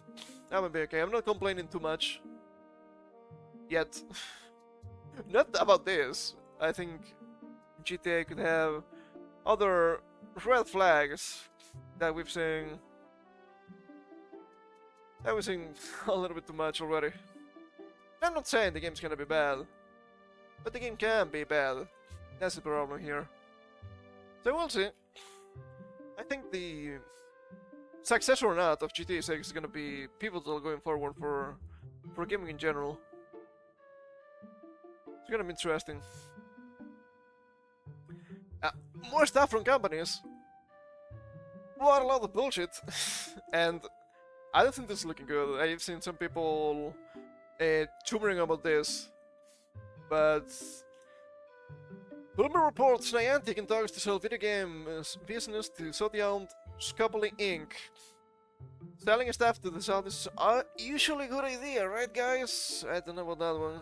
That might be okay. I'm not complaining too much yet. Not about this. I think GTA could have other red flags that we've seen a little bit too much already. I'm not saying the game's gonna be bad, but the game can be bad. That's the problem here. So we'll see. I think the success or not of GTA 6 is gonna be pivotal going forward for gaming in general. It's gonna be interesting. More stuff from companies. What a lot of bullshit. And I don't think this is looking good. I've seen some people tumoring about this, but Bloomberg reports Niantic in talks to sell video game business to Saudi-owned Scopely Inc. Selling stuff to the Saudis is usually a good idea, right guys? I don't know about that one.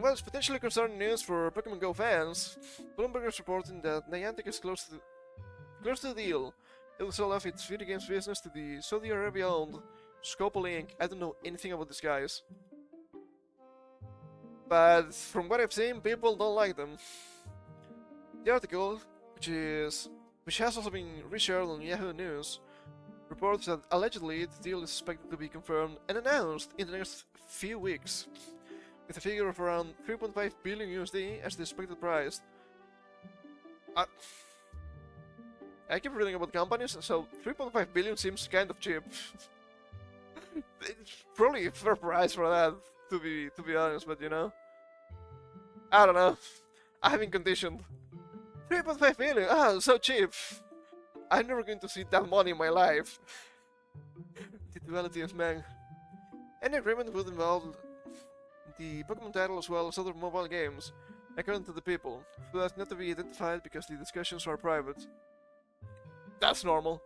Well, it's potentially concerning news for Pokemon Go fans. Bloomberg is reporting that Niantic is close to the deal. It will sell off its video games business to the Saudi Arabia-owned Scopely Inc. I don't know anything about these guys, but from what I've seen, people don't like them. The article, which has also been reshared on Yahoo News, reports that allegedly the deal is expected to be confirmed and announced in the next few weeks, with a figure of around 3.5 billion USD as the expected price. I keep reading about companies, so 3.5 billion seems kind of cheap. It's probably a fair price for that, to be honest, but you know, I don't know. I have been conditioned. 3.5 million, so cheap. I'm never going to see that money in my life. The duality of man. Any agreement would involve the Pokemon title as well as other mobile games, according to the people, who asked not to be identified because the discussions are private. That's normal.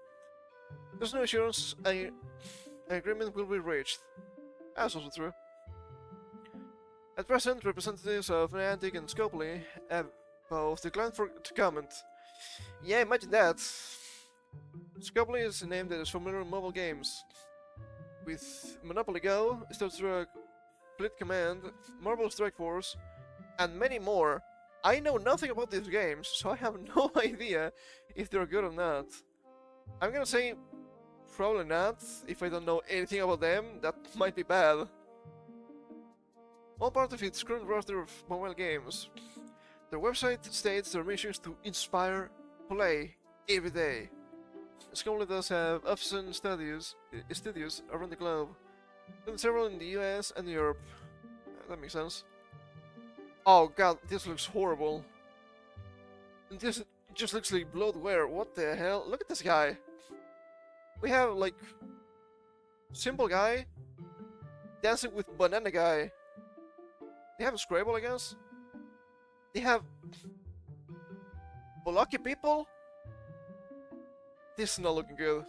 There's no assurance an agreement will be reached. That's also true. At present, representatives of Niantic and Scopely have both declined to comment. Yeah, imagine that. Scopely is a name that is familiar in mobile games, with Monopoly Go, Star Trek, Fleet Command, Marvel Strike Force, and many more. I know nothing about these games, so I have no idea if they're good or not. I'm gonna say probably not. If I don't know anything about them, that might be bad. All part of its current roster of mobile games. Their website states their mission is to inspire play every day. The company does have offices and studios around the globe, and several in the US and Europe. That makes sense. Oh god, this looks horrible. And this just looks like bloatware. What the hell? Look at this guy. We have like simple guy dancing with banana guy. They have a Scrabble, I guess. They have Ibaraki people. This is not looking good.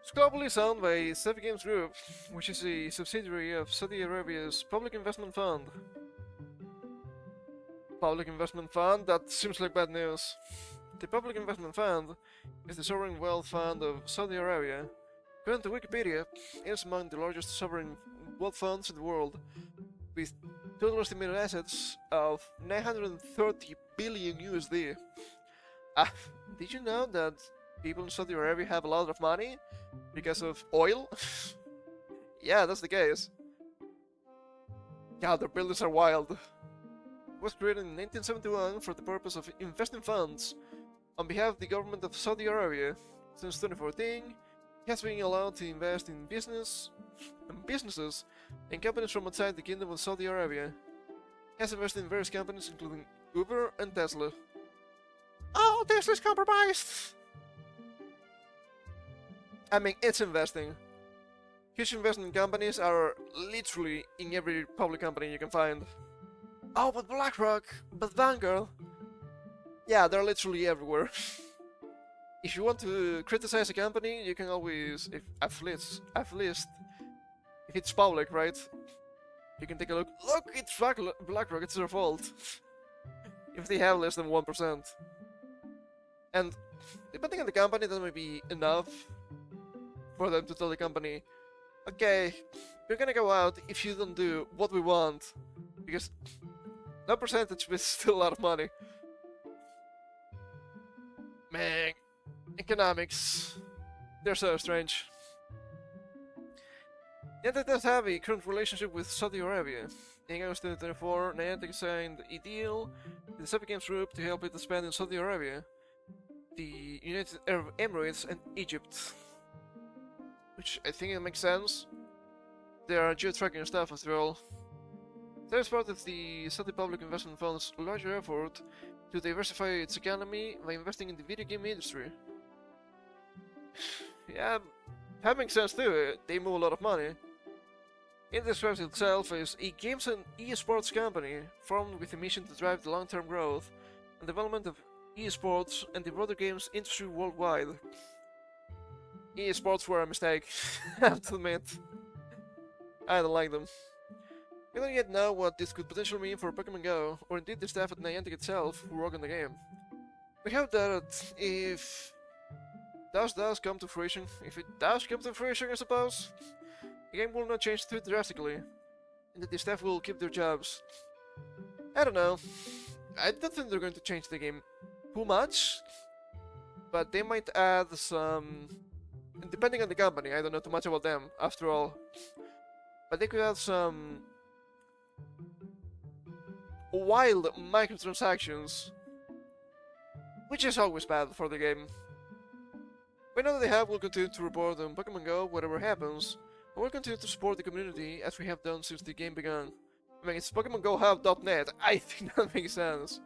Scrabble is owned by Saudi Games Group, which is a subsidiary of Saudi Arabia's Public Investment Fund. Public Investment Fund? That seems like bad news. The Public Investment Fund is the sovereign wealth fund of Saudi Arabia. According to Wikipedia, it is among the largest sovereign wealth funds in the world, with total estimated assets of 930 billion USD. Did you know that people in Saudi Arabia have a lot of money because of oil? Yeah, that's the case. God, their buildings are wild. It was created in 1971 for the purpose of investing funds on behalf of the government of Saudi Arabia. Since 2014, it has been allowed to invest in businesses and companies from outside the Kingdom of Saudi Arabia. It has invested in various companies including Uber and Tesla. Oh, Tesla's compromised! I mean, it's investing. Huge investment companies are literally in every public company you can find. Oh, but BlackRock, but Vanguard. Yeah, they're literally everywhere. If you want to criticize a company, you can always, if it's public, right? You can take a look. Look, it's BlackRock, it's their fault. If they have less than 1%. And depending on the company, that might be enough for them to tell the company, okay, we're gonna go out if you don't do what we want. Because that percentage is still a lot of money. Man, economics, they're so strange. Niantic does have a current relationship with Saudi Arabia. In August 2024, Niantic signed a deal with the Saudi Games Group to help it expand in Saudi Arabia, the United Arab Emirates, and Egypt. Which I think it makes sense. They are geo-tracking stuff after all. That is part of the Saudi Public Investment Fund's larger effort to diversify its economy by investing in the video game industry. Yeah, that makes sense too. They move a lot of money. It describes itself as a games and esports company formed with a mission to drive the long-term growth and development of esports and the broader games industry worldwide. Esports were a mistake, I have to admit. I don't like them. We don't yet know what this could potentially mean for Pokemon Go, or indeed the staff at Niantic itself who work on the game. We hope that if that does come to fruition, I suppose, the game will not change too drastically, and that the staff will keep their jobs. I don't know. I don't think they're going to change the game too much, but they might add some... Depending on the company, I don't know too much about them, after all. But they could add some wild microtransactions, which is always bad for the game. We know that the hub will continue to report on Pokemon Go whatever happens, and we'll continue to support the community as we have done since the game began. I mean, it's PokemonGoHub.net, I think that makes sense.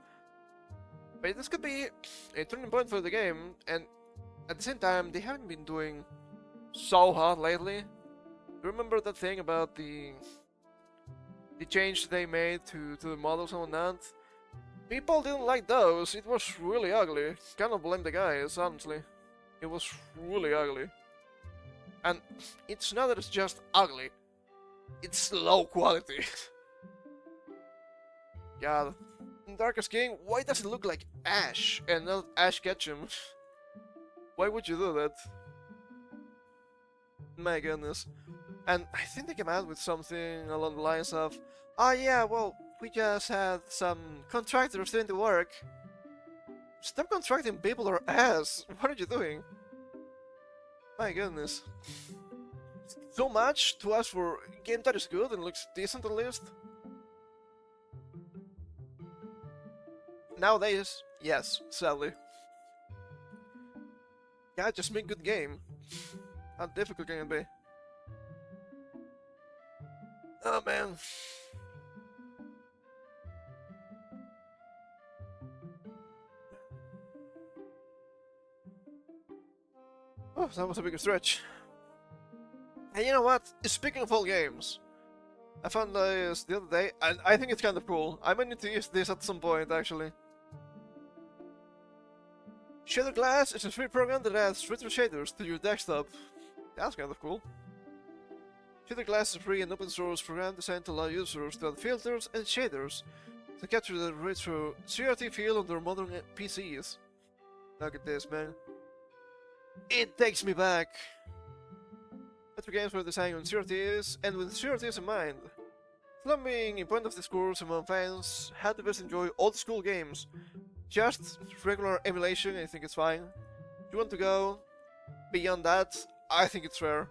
But this could be a turning point for the game, and at the same time, they haven't been doing so hot lately. Remember that thing about the change they made to the models and whatnot? People didn't like those, it was really ugly. Cannot blame the guys, honestly. It was really ugly. And it's not that it's just ugly, it's low quality. God. In Darkest King, why does it look like Ash and not Ash Ketchum? Why would you do that? My goodness. And I think they came out with something along the lines of, oh yeah, well, we just had some contractors doing the work. Stop contracting people or ass! What are you doing? My goodness. So much to ask for a game that is good and looks decent at least? Nowadays, yes, sadly. Yeah, just make good game. How difficult can it be? Oh man. Oh, that was a big stretch. And you know what? Speaking of all games, I found this the other day, and I think it's kind of cool. I might need to use this at some point, actually. Shader Glass is a free program that adds retro shaders to your desktop. That's kind of cool. Shader Glass is a free and open source program designed to allow users to add filters and shaders to capture the retro CRT feel on their modern PCs. Look at this, man. It takes me back. Retro games were designed on CRTs and with CRTs in mind. Plumbing in point of discourse among fans, how to best enjoy old school games. Just regular emulation, I think it's fine. If you want to go beyond that, I think it's rare.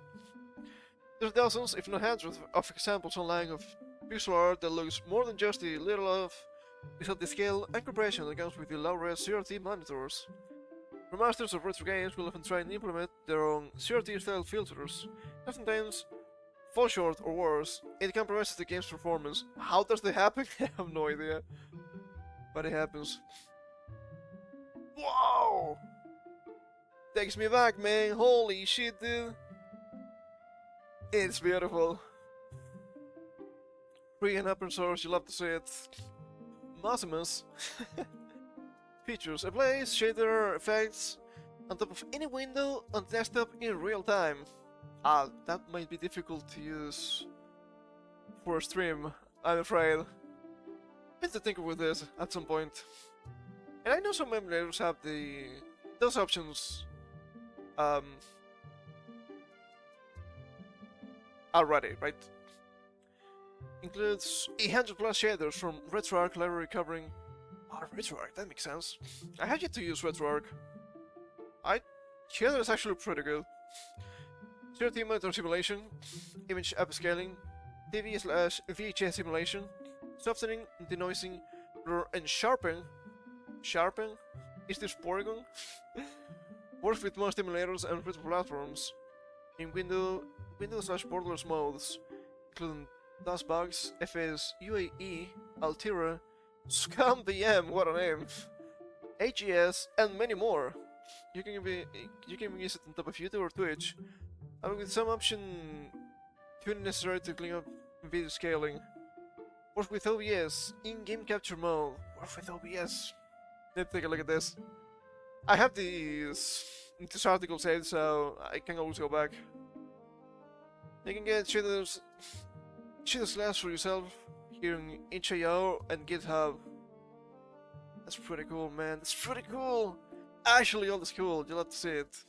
There's dozens, if not hundreds, of examples online of pixel art that looks more than just a little off, without the scale and compression that comes with the low-res CRT monitors. Remasters of retro games will often try and implement their own CRT-style filters, and sometimes fall short or worse, it compromises the game's performance. How does that happen? I have no idea. But it happens. Whoa! Takes me back, man. Holy shit, dude. It's beautiful. Free and open source, you love to see it. Maximus. Features a place, shader, effects on top of any window on the desktop in real time. Ah, that might be difficult to use for a stream, I'm afraid. I need to tinker with this at some point. And I know some emulators have those options already, right? Includes 100 plus shaders from RetroArch library covering. Oh, RetroArch, that makes sense. I had yet to use RetroArch. Shader is actually pretty good. 0T monitor simulation, image upscaling, TV/VHS simulation, softening, denoising, blur, and sharpen. Sharpen? Is this Porygon? Works with most emulators and retro platforms. In Windows/borderless modes, including DOSBox, FS, UAE, Altera, Scum VM, what a name, AGS, and many more. You can use it on top of YouTube or Twitch, and with some option tuning necessary to clean up video scaling. Works with OBS, in-game capture mode. Works with OBS. Let's take a look at this. I have this article saved, so I can always go back. You can get Shader's Glass for yourself here in itch.io and GitHub. That's pretty cool, man. That's pretty cool. Actually, all this cool. You'll have to see it.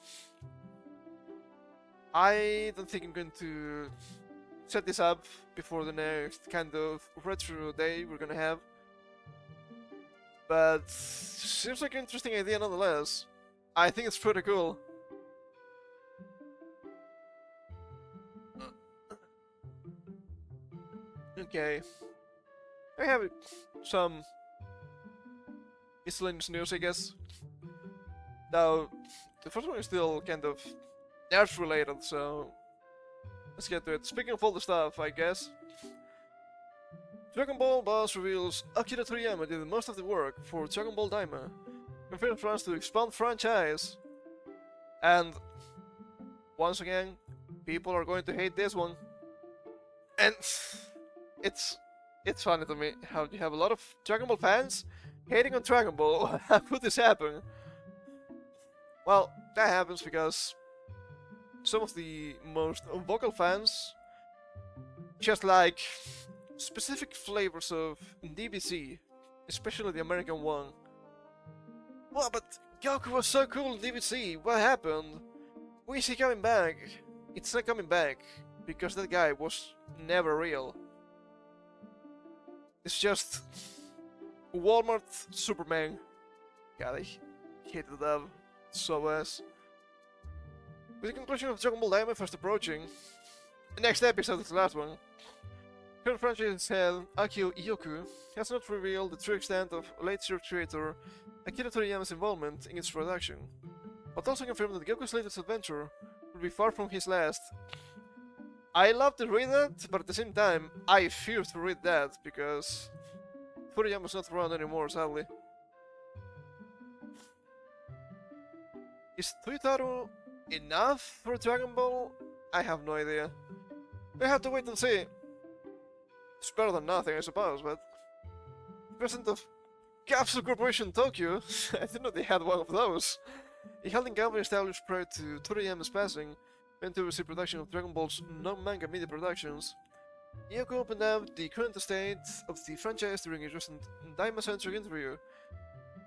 I don't think I'm going to set this up before the next kind of retro day we're gonna have. But seems like an interesting idea nonetheless. I think it's pretty cool. Okay. I have some miscellaneous news, I guess. Now, the first one is still kind of nerds related, so let's get to it. Speaking of all the stuff, I guess. Dragon Ball boss reveals Akira Toriyama did most of the work for Dragon Ball Daima. Confirms plans to expand franchise. And once again, people are going to hate this one. And it's funny to me how you have a lot of Dragon Ball fans hating on Dragon Ball. How could this happen? Well, that happens because some of the most vocal fans just like specific flavors of DBC, especially the American one. Well, but Goku was so cool in DBC, what happened? Why is he coming back? It's not coming back. because that guy was never real. It's just Walmart Superman. God, I hated that so much. With the conclusion of Dragon Ball Daima fast approaching, the next episode is the last one. Current franchise head Akio Iyoku has not revealed the true extent of late series creator Akira Toriyama's involvement in its production, but also confirmed that Goku's latest adventure will be far from his last. I love to read that, but at the same time, I fear to read that because Toriyama's not around anymore, sadly. Is Toyotaro enough for Dragon Ball? I have no idea. We have to wait and see. It's better than nothing, I suppose, but president of Capsule Corporation Tokyo, I didn't know they had one of those. A holding company established prior to Toriyama's passing, meant to oversee production of Dragon Ball's non-manga media productions. Yoko opened up the current state of the franchise during a recent Daima-centric interview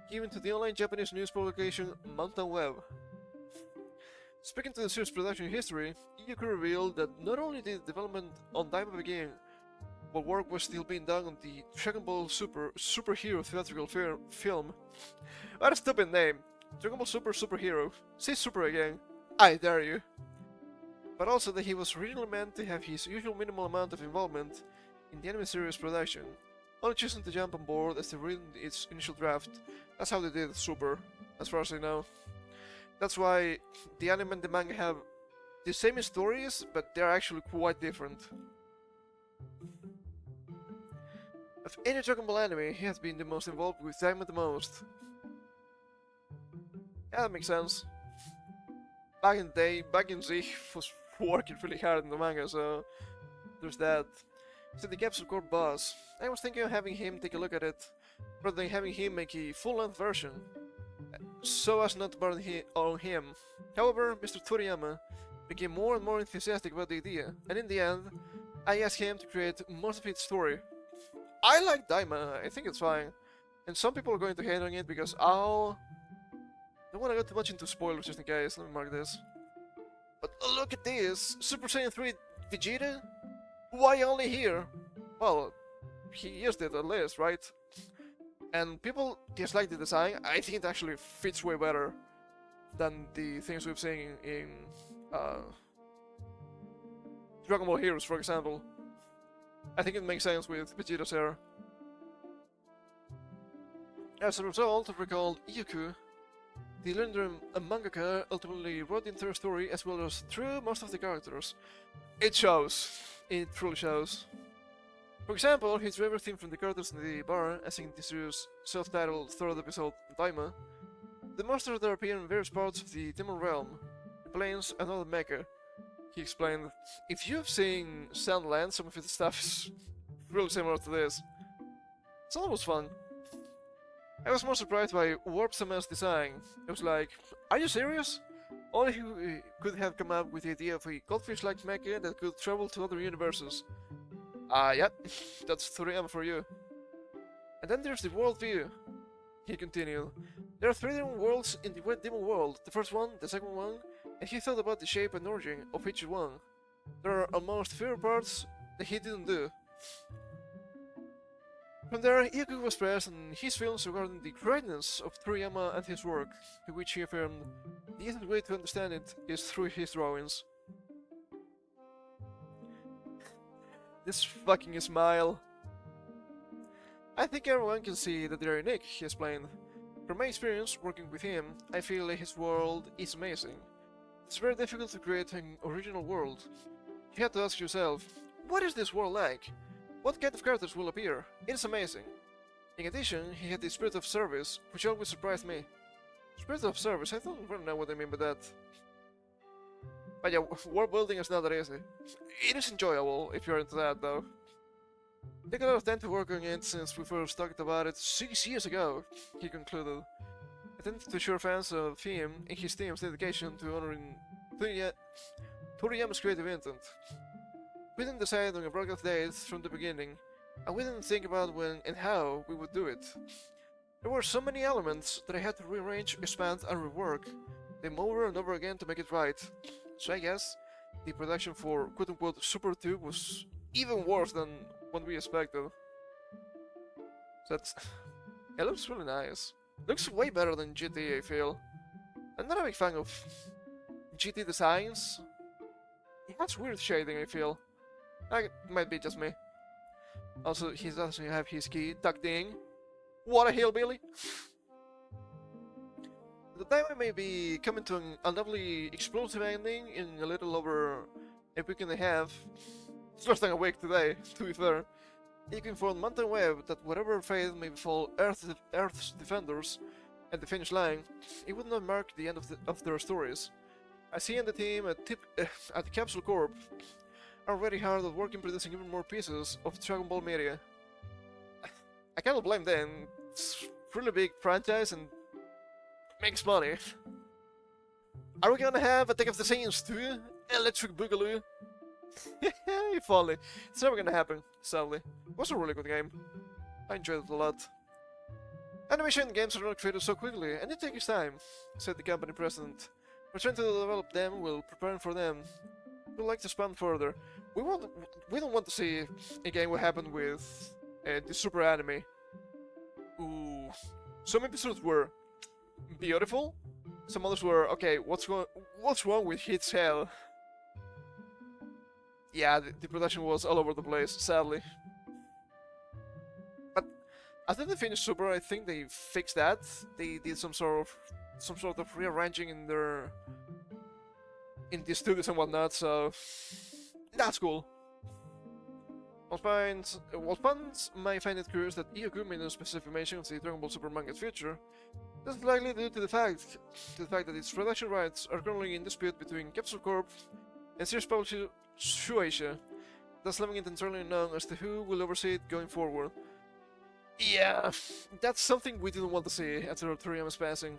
given to the online Japanese news publication Mountain Web. Speaking to the series' production history, Yoko revealed that not only did development on Daima begin, but work was still being done on the Dragon Ball superhero theatrical film. What a stupid name! Dragon Ball Superhero. Say super again. I dare you. But also that he was originally meant to have his usual minimal amount of involvement in the anime series production, only choosing to jump on board as they read its initial draft. That's how they did Super, as far as I know. That's why the anime and the manga have the same stories, but they're actually quite different. Of any Dragon Ball anime, he has been the most involved with Daima the most. Yeah, that makes sense. Back in the day, Z was working really hard in the manga, so there's that. So the Capsule Corp boss, I was thinking of having him take a look at it, rather than having him make a full-length version, so as not to burden on him. However, Mr. Toriyama became more and more enthusiastic about the idea, and in the end, I asked him to create most of its story. I like Daima, I think it's fine, and some people are going to hate on it because I don't want to go too much into spoilers just in case, let me mark this. But look at this! Super Saiyan 3 Vegeta? Why only here? Well, he used it at least, right? And people dislike the design. I think it actually fits way better than the things we've seen in Dragon Ball Heroes, for example. I think it makes sense with Vegeta's hair. As a result of recalled Iyoku, the legendary mangaka ultimately wrote the entire story as well as through most of the characters. It shows. It truly shows. For example, he drew everything from the characters in the bar, as in the series' self-titled third episode, Daima, the monsters that appear in various parts of the Demon Realm, the plains, and other mecha. He explained, if you've seen Sandland, some of its stuff is really similar to this. It's almost fun. I was more surprised by Warp Sama's design. I was like, are you serious? Only he could have come up with the idea of a goldfish-like mecha that could travel to other universes. Yep, that's Toriyama for you. And then there's the world view. He continued. There are 3 different worlds in the Wet Demon world. The first one, the second one, and he thought about the shape and origin of each one. There are almost fewer parts that he didn't do. From there, Iyoku was pressed on his feelings regarding the greatness of Toriyama and his work, to which he affirmed the easiest way to understand it is through his drawings. This fucking smile. I think everyone can see that they're unique, he explained. From my experience working with him, I feel like his world is amazing. It's very difficult to create an original world. You have to ask yourself, what is this world like? What kind of characters will appear? It is amazing. In addition, he had the spirit of service, which always surprised me. Spirit of service? I don't really know what I mean by that. But yeah, world building is not that easy. It is enjoyable if you're into that, though. Take a lot of time to work on it since we first talked about it 6 years ago, he concluded. I tend to assure fans of him and his team's dedication to honoring Toriyama's creative intent. We didn't decide on a broadcast date from the beginning, and we didn't think about when and how we would do it. There were so many elements that I had to rearrange, expand, and rework them over and over again to make it right. So I guess the production for quote-unquote Super Tube was even worse than what we expected. So that's... It looks really nice. Looks way better than GT, I feel. I'm not a big fan of GT designs. It has weird shading, I feel. It might be just me. Also, he doesn't have his key tucked in. What a hillbilly! The time may be coming to a lovely explosive ending in a little over a week and a half. It's less than a week today, to be fair. You can inform Mountain Web that whatever fate may befall Earth's defenders at the finish line, it would not mark the end of their stories. I see and the team at the Capsule Corp are very hard at work in producing even more pieces of Dragon Ball media. I cannot blame them. It's a really big franchise and makes money. Are we gonna have Attack of the Saiyans 2? Electric Boogaloo? If only. It's never gonna happen, sadly. It was a really good game. I enjoyed it a lot. Animation games are not created so quickly, and it takes time, said the company president. We're trying to develop them while preparing for them. We'd like to expand further. We don't want to see again what happened with the Super Anime. Ooh. Some episodes were beautiful. Some others were okay. What's wrong with Hit's Hell? Yeah, the production was all over the place, sadly. But after they finished Super, I think they fixed that. They did some sort of rearranging in the studios and whatnot, so that's cool. While fans might find it curious that Iyoku made no specific mention of the Dragon Ball Super manga's future, this is likely due to the fact that its production rights are currently in dispute between Capsule Corp and series publisher Shueisha, thus leaving it entirely unknown as to who will oversee it going forward. Yeah, that's something we didn't want to see after Toriyama's passing.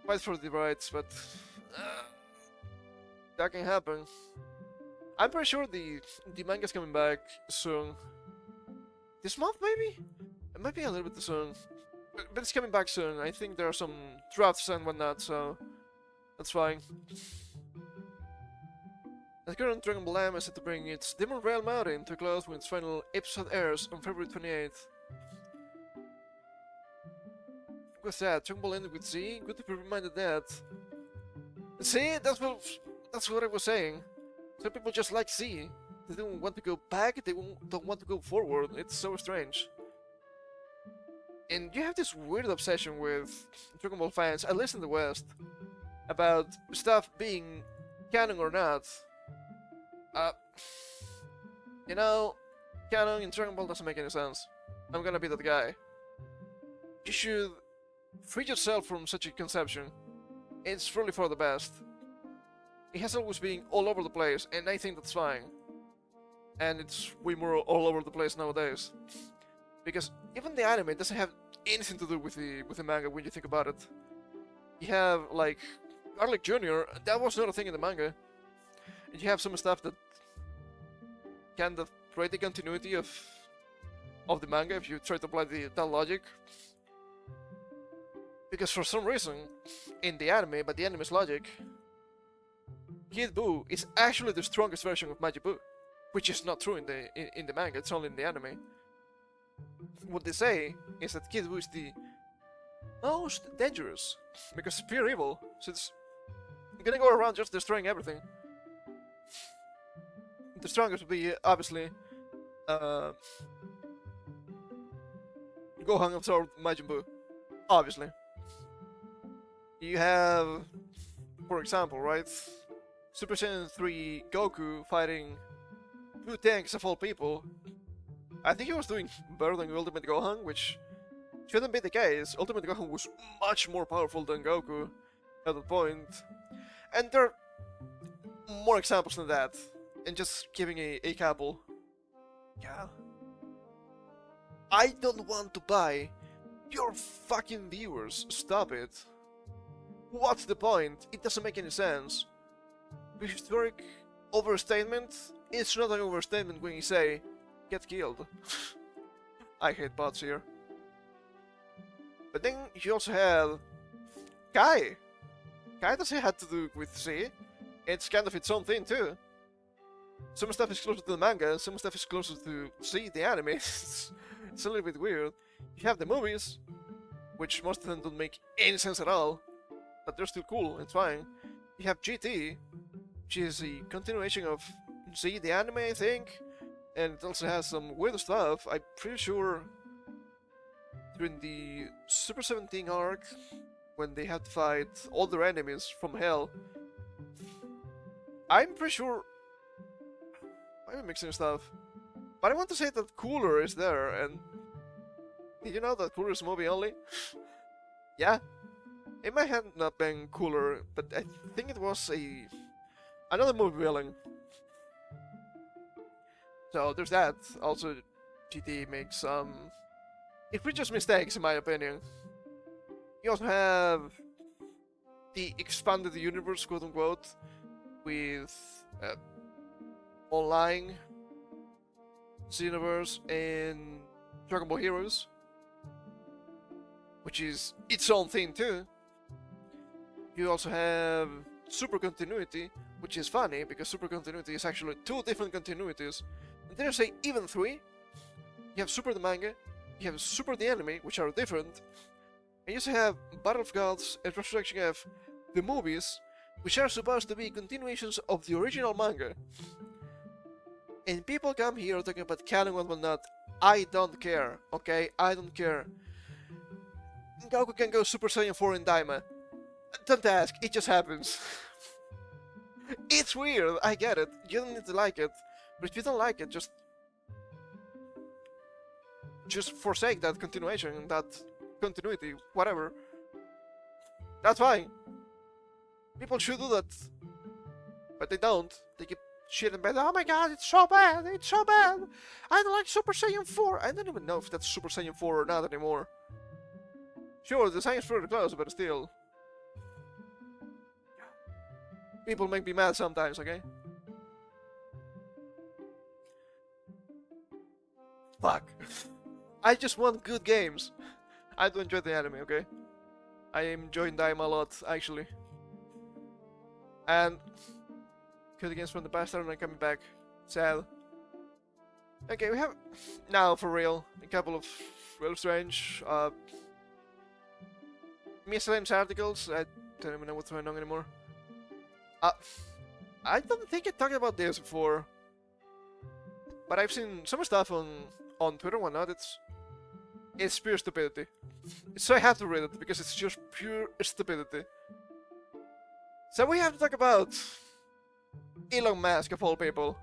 Fight for the rights, but that can happen. I'm pretty sure the manga's coming back soon. This month, maybe? It might be a little bit too soon. But it's coming back soon. I think there are some drafts and whatnot, so that's fine. The current Dragon Ball anime is set to bring its Demon Realm outing to a close when its final episode airs on February 28th. What's that? Dragon Ball ended with Z? Good to be reminded that. See, that's what I was saying. Some people just like Z. They don't want to go back, they don't want to go forward. It's so strange. And you have this weird obsession with Dragon Ball fans, at least in the West, about stuff being canon or not. You know, canon in Dragon Ball doesn't make any sense. I'm gonna be that guy. You should free yourself from such a conception. It's really for the best. It has always been all over the place, and I think that's fine. And it's way more all over the place nowadays. Because even the anime doesn't have anything to do with the manga when you think about it. You have, like, Garlic Jr., that was not a thing in the manga. And you have some stuff that kind of break the continuity of the manga if you try to apply that logic. Because for some reason, in the anime, by the anime's logic, Kid Buu is actually the strongest version of Majin Buu, which is not true in the manga. It's only in the anime. What they say is that Kid Buu is the most dangerous because it's pure evil. So it's gonna go around just destroying everything. The strongest would be obviously Gohan absorbed Majin Buu, obviously. You have, for example, right, Super Saiyan 3 Goku fighting 2 tanks of all people. I think he was doing better than Ultimate Gohan, which shouldn't be the case. Ultimate Gohan was much more powerful than Goku at that point. And there are more examples than that. And just giving a couple. Yeah. I don't want to buy your fucking viewers. Stop it. What's the point? It doesn't make any sense. Historic overstatement? It's not an overstatement when you say, get killed. I hate bots here. But then you also have Kai. Kai doesn't have to do with Z. It's kind of its own thing too. Some stuff is closer to the manga, some stuff is closer to see the anime. It's a little bit weird. You have the movies, which most of them don't make any sense at all, but they're still cool, it's fine. You have GT, which is a continuation of Z, the anime, I think, and it also has some weird stuff. I'm pretty sure during the Super 17 arc, when they had to fight all their enemies from hell, I'm pretty sure I'm mixing stuff, but I want to say that Cooler is there, and did you know that Cooler is a movie only? Yeah, it might have not been Cooler, but I think it was another movie villain. So there's that. Also, GT makes some egregious mistakes, in my opinion. You also have the expanded universe, quote unquote, with online Xenoverse and Dragon Ball Heroes, which is its own thing too. You also have Super Continuity, which is funny because Super Continuity is actually two different continuities. And there's even three. You have Super the manga, you have Super the anime, which are different, and you also have Battle of Gods and Resurrection F, the movies, which are supposed to be continuations of the original manga. And people come here talking about canon and whatnot. I don't care, okay? I don't care. Goku can go Super Saiyan 4 in Daima. Don't ask, it just happens. It's weird, I get it. You don't need to like it. But if you don't like it, just forsake that continuation, that continuity, whatever. That's fine. People should do that. But they don't. They keep shitting bad. Oh my god, it's so bad, it's so bad. I don't like Super Saiyan 4. I don't even know if that's Super Saiyan 4 or not anymore. Sure, the science pretty close, but still. People make me mad sometimes, okay? Fuck. I just want good games. I do enjoy the anime, okay? I am enjoying Daima a lot, actually. And good games from the past are not coming back. Sad. Okay, we have now for real a couple of real strange miscellaneous articles. I don't even know what's going on anymore. I don't think I talked about this before, but I've seen some stuff on Twitter and whatnot. It's pure stupidity. So I have to read it because it's just pure stupidity. So we have to talk about Elon Musk of all people.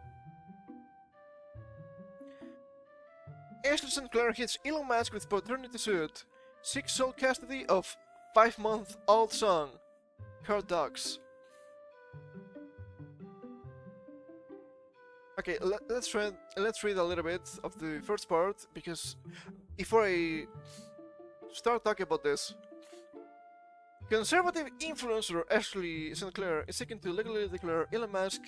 Ashley Sinclair hits Elon Musk with paternity suit, seeks sole custody of 5-month-old son, her dogs. Okay, let's read a little bit of the first part, because before I start talking about this, conservative influencer Ashley Sinclair is seeking to legally declare Elon Musk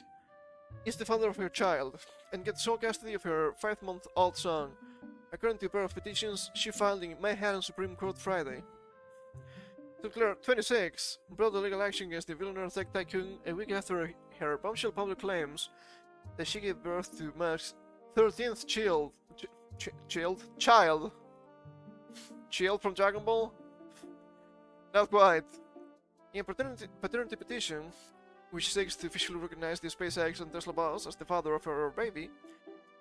is the father of her child and get sole custody of her 5-month-old son. According to a pair of petitions she filed in Manhattan Supreme Court Friday. Sinclair, 26, brought a legal action against the billionaire tech tycoon a week after her bombshell public claims that she gave birth to Musk's 13th child from Dragon Ball? Not quite. In a paternity petition, which seeks to officially recognize the SpaceX and Tesla boss as the father of her baby,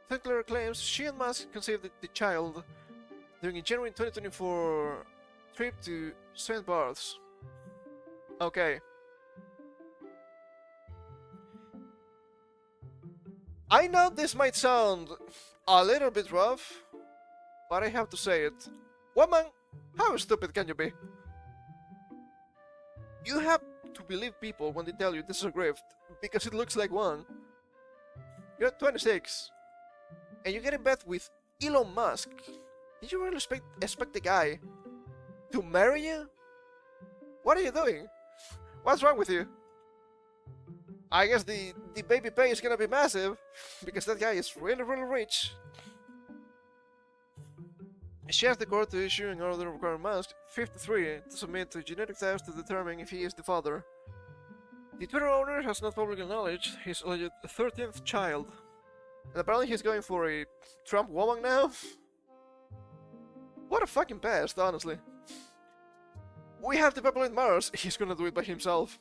Sinclair claims she and Musk conceived the child during a January 2024 trip to St. Barth's. Okay. I know this might sound a little bit rough, but I have to say it. Woman, how stupid can you be? You have to believe people when they tell you this is a grift, because it looks like one. You're 26, and you get in bed with Elon Musk. Did you really expect the guy to marry you? What are you doing? What's wrong with you? I guess the baby pay is gonna be massive, because that guy is really, really rich. She asked the court to issue an order requiring Musk, 53, to submit to genetic tests to determine if he is the father. The Twitter owner has not publicly acknowledged his alleged 13th child. And apparently he's going for a Trump woman now? What a fucking past, honestly. We have to populate Mars, he's gonna do it by himself.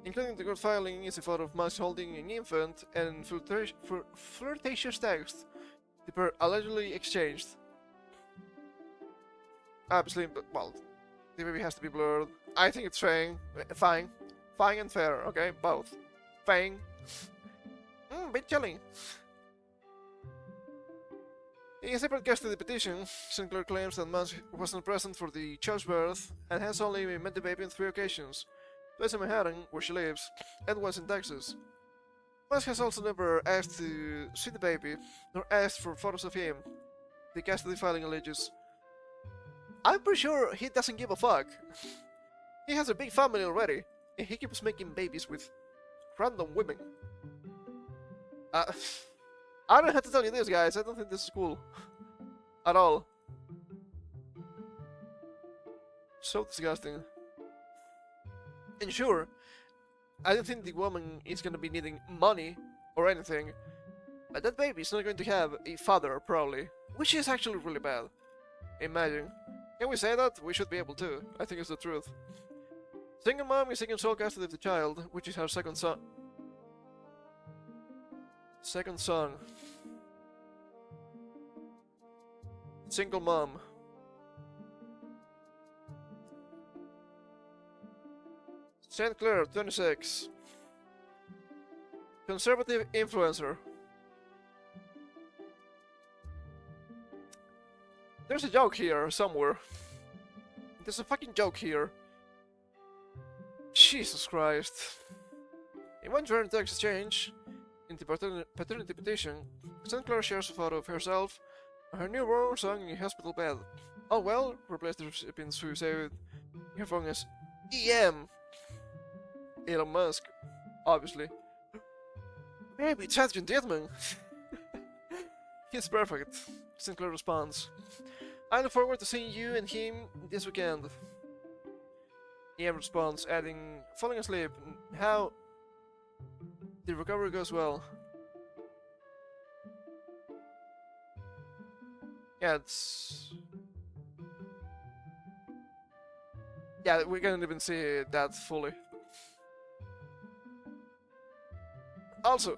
Including the court filing is a photo of Musk holding an infant and flirtatious text the pair allegedly exchanged. Obviously, but, well, the baby has to be blurred. I think it's fine. Fine and fair, okay? Both. Fine. Bit chilling. In a separate case to the petition, Sinclair claims that Musk wasn't present for the child's birth and has only met the baby on 3 occasions. Twice in Manhattan, where she lives, and once in Texas. Musk has also never asked to see the baby, nor asked for photos of him. The custody filing alleges. I'm pretty sure he doesn't give a fuck. He has a big family already, and he keeps making babies with random women. I don't have to tell you this, guys. I don't think this is cool. At all. So disgusting. And sure, I don't think the woman is gonna be needing money or anything, but that baby is not going to have a father, probably, which is actually really bad. Imagine. Can we say that? We should be able to. I think it's the truth. Single mom is taking sole custody of the child, which is her second son. Single mom. St. Clair, 26. Conservative influencer. There's a joke here, somewhere. There's a fucking joke here. Jesus Christ. In one joint text exchange, in the paternity petition, St. Clair shares a photo of herself and her newborn son in a hospital bed. Oh well, replace the recipient's who saved her phone as EM. Elon Musk, obviously. Maybe it's Adrian Dietman. He's perfect. Sinclair responds. I look forward to seeing you and him this weekend. EM responds, adding, falling asleep. How the recovery goes well. Yeah, yeah, we can't even see that fully. Also,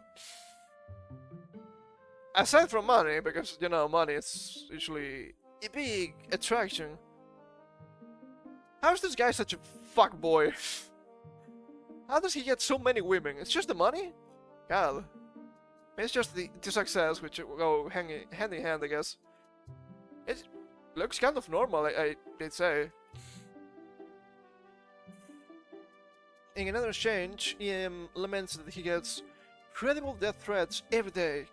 aside from money, because, you know, money is usually a big attraction, how is this guy such a fuckboy? How does he get so many women? It's just the money? God. It's just the success, which go hand in hand, I guess. It looks kind of normal, they'd say. In another exchange, EM laments that he gets credible death threats every day.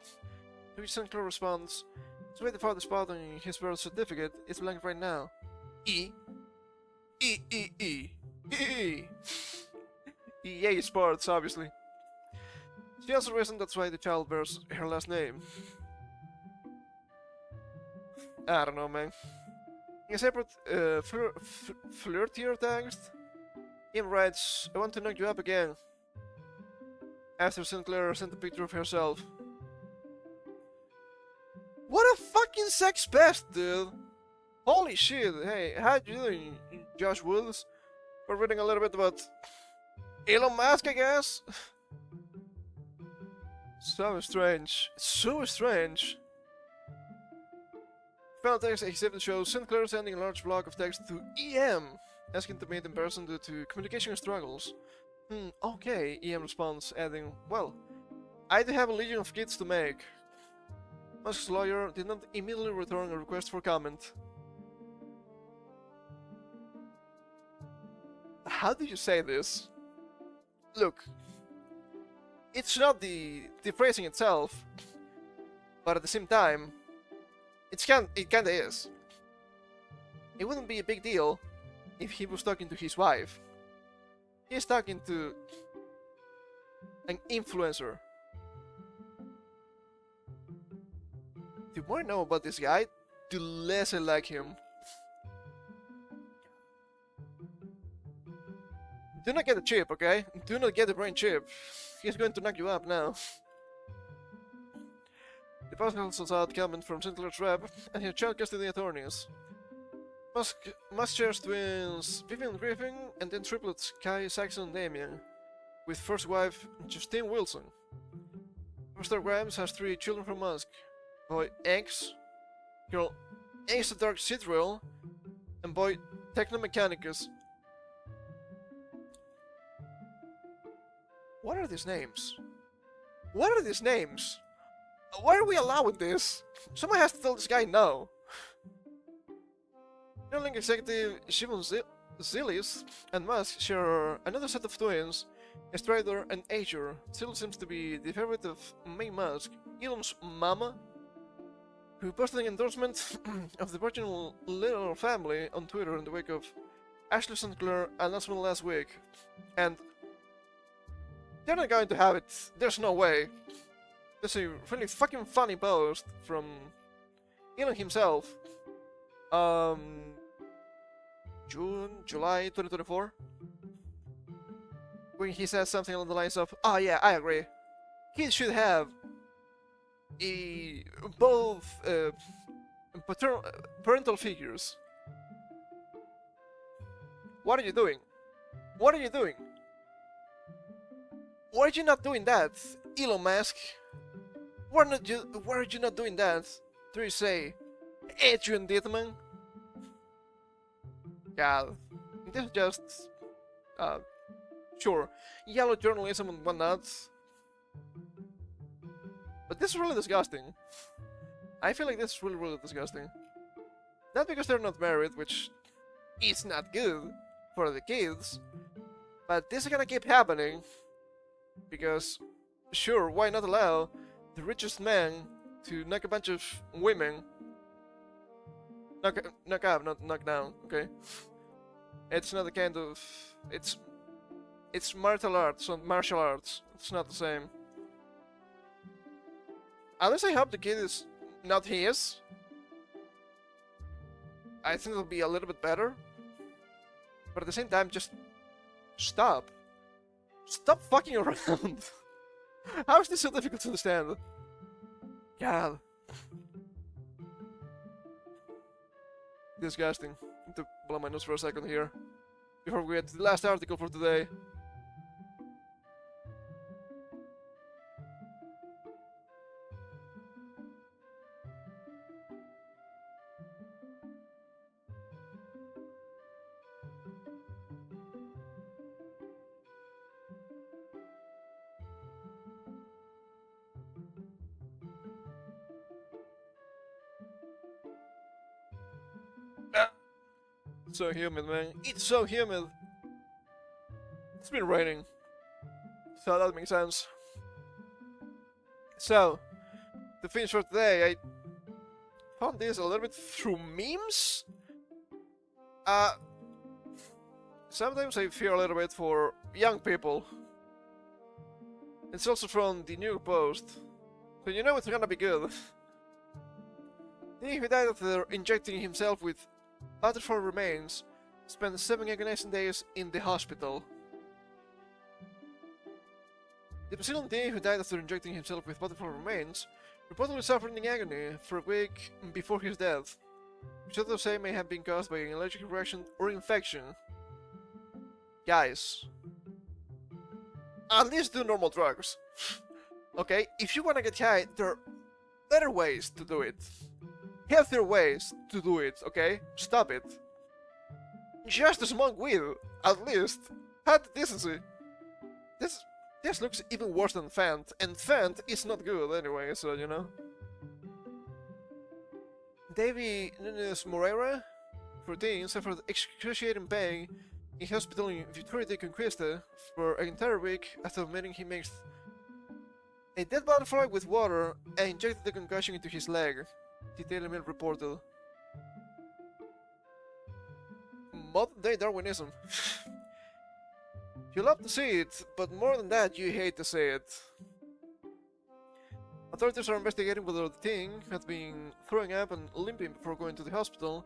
To which Sinclair responds, "It's why the father's spot on his birth certificate is blank right now. EA Sports, obviously." She also reasoned that's why the child bears her last name. I don't know, man. In a separate flirtier text, Ian writes, "I want to knock you up again." After Sinclair sent a picture of herself. What a fucking sex pest, dude! Holy shit! Hey, how you doing, Josh Woods? We're reading a little bit about Elon Musk, I guess? So strange. So strange. Final text exhibit shows Sinclair sending a large block of text to EM, asking to meet in person due to communication struggles. Okay, EM responds, adding, "Well, I do have a legion of kids to make." Musk's lawyer did not immediately return a request for comment. How do you say this? Look, it's not the phrasing itself, but at the same time, it kinda is. It wouldn't be a big deal if he was talking to his wife. He's talking to an influencer. The more I know about this guy, the less I like him. Do not get the chip, okay? Do not get the brain chip. He's going to knock you up now. The proposal saw it coming from St. Clair's rep, and he shoutcasted the attorneys. Musk shares twins Vivian Griffin and then triplets Kai, Saxon, and Damien, with first wife Justine Wilson. Mr. Grimes has 3 children from Musk: boy X, girl Ace the Dark Citral, and boy Technomechanicus. What are these names? What are these names? Why are we allowing this? Someone has to tell this guy no. Neuralink executive Shimon Zilis and Musk share another set of twins, Strider and Azure. Still seems to be the favorite of May Musk, Elon's mama, who posted an endorsement of the Virgin Little family on Twitter in the wake of Ashley St. Clair announcement last week. And they're not going to have it. There's no way. There's a really fucking funny post from Elon himself. July 2024, when he says something along the lines of, "Oh yeah, I agree. Kids should have both parental figures." What are you doing? What are you doing? Why are you not doing that, Elon Musk? Why are you not doing that? Do you say, Adrian Dittman? Yeah, this is just, sure, yellow journalism and whatnot. But this is really disgusting. I feel like this is really disgusting. Not because they're not married, which is not good for the kids, but this is gonna keep happening because, sure, why not allow the richest man to knock a bunch of women? Knock up, not knock down, okay? It's not the kind of... It's martial arts, not martial arts. It's not the same. At least I hope the kid is not his. I think it'll be a little bit better. But at the same time, just... Stop. Stop fucking around. How is this so difficult to understand? God. Disgusting. I need to blow my nose for a second here. Before we get to the last article for today. So humid, man. It's so humid. It's been raining, so that makes sense. So, to finish for today, I found this a little bit through memes. Sometimes I fear a little bit for young people. It's also from the New York Post, so you know it's gonna be good. He who died after injecting himself with butterfly remains spent 7 agonizing days in the hospital. The Brazilian teen who died after injecting himself with butterfly remains reportedly suffered in agony for a week before his death, which others say may have been caused by an allergic reaction or infection. Guys, at least do normal drugs. Okay, if you wanna get high, there are better ways to do it. Healthier ways to do it, okay? Stop it. Just smoke weed, at least. Have the decency. This looks even worse than Fant, and Fant is not good anyway, so you know. Davy Nunes Moreira, 14, suffered excruciating pain in hospital in Vitoria de Conquista for an entire week after admitting he mixed a dead butterfly with water and injected the concussion into his leg, the Daily Mail reported. Modern day Darwinism. You love to see it, but more than that, you hate to see it. Authorities are investigating whether the teen had been throwing up and limping before going to the hospital,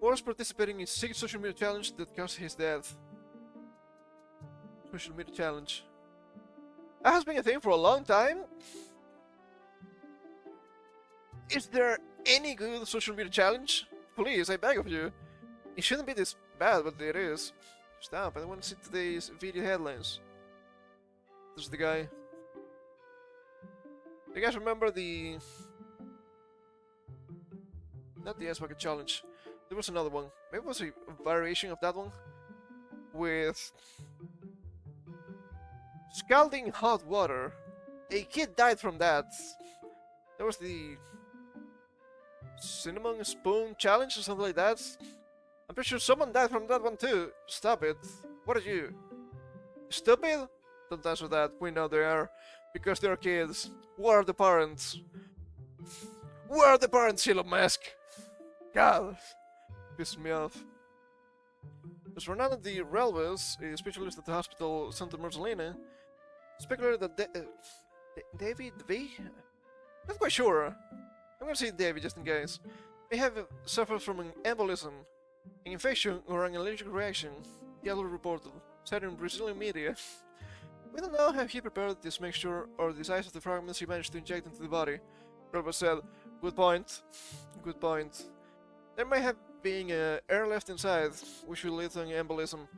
or was participating in a secret social media challenge that caused his death. social media challenge. That has been a thing for a long time. Is there any good social media challenge? Please, I beg of you. It shouldn't be this bad, but it is. Stop, I want to see today's video headlines. This is the guy. You guys remember the... Not the Ice Bucket Challenge. There was another one. Maybe it was a variation of that one. With... Scalding hot water. A kid died from that. There was the... Cinnamon Spoon Challenge or something like that. I'm pretty sure someone died from that one too. Stop it. What are you? Stupid? Don't answer that. We know they are. Because they're kids. Where are the parents? Where are the parents, Elon Musk? God. Pisses me off. As Fernando de Relves, a specialist at the hospital Santa Marcelina, speculated that David V? Not quite sure. I'm gonna say David just in case. May have suffered from an embolism, an infection, or an allergic reaction, the other reported, citing Brazilian media. We don't know how he prepared this mixture or the size of the fragments he managed to inject into the body. Robert said, good point. Good point. There may have been air left inside, which will lead to an embolism.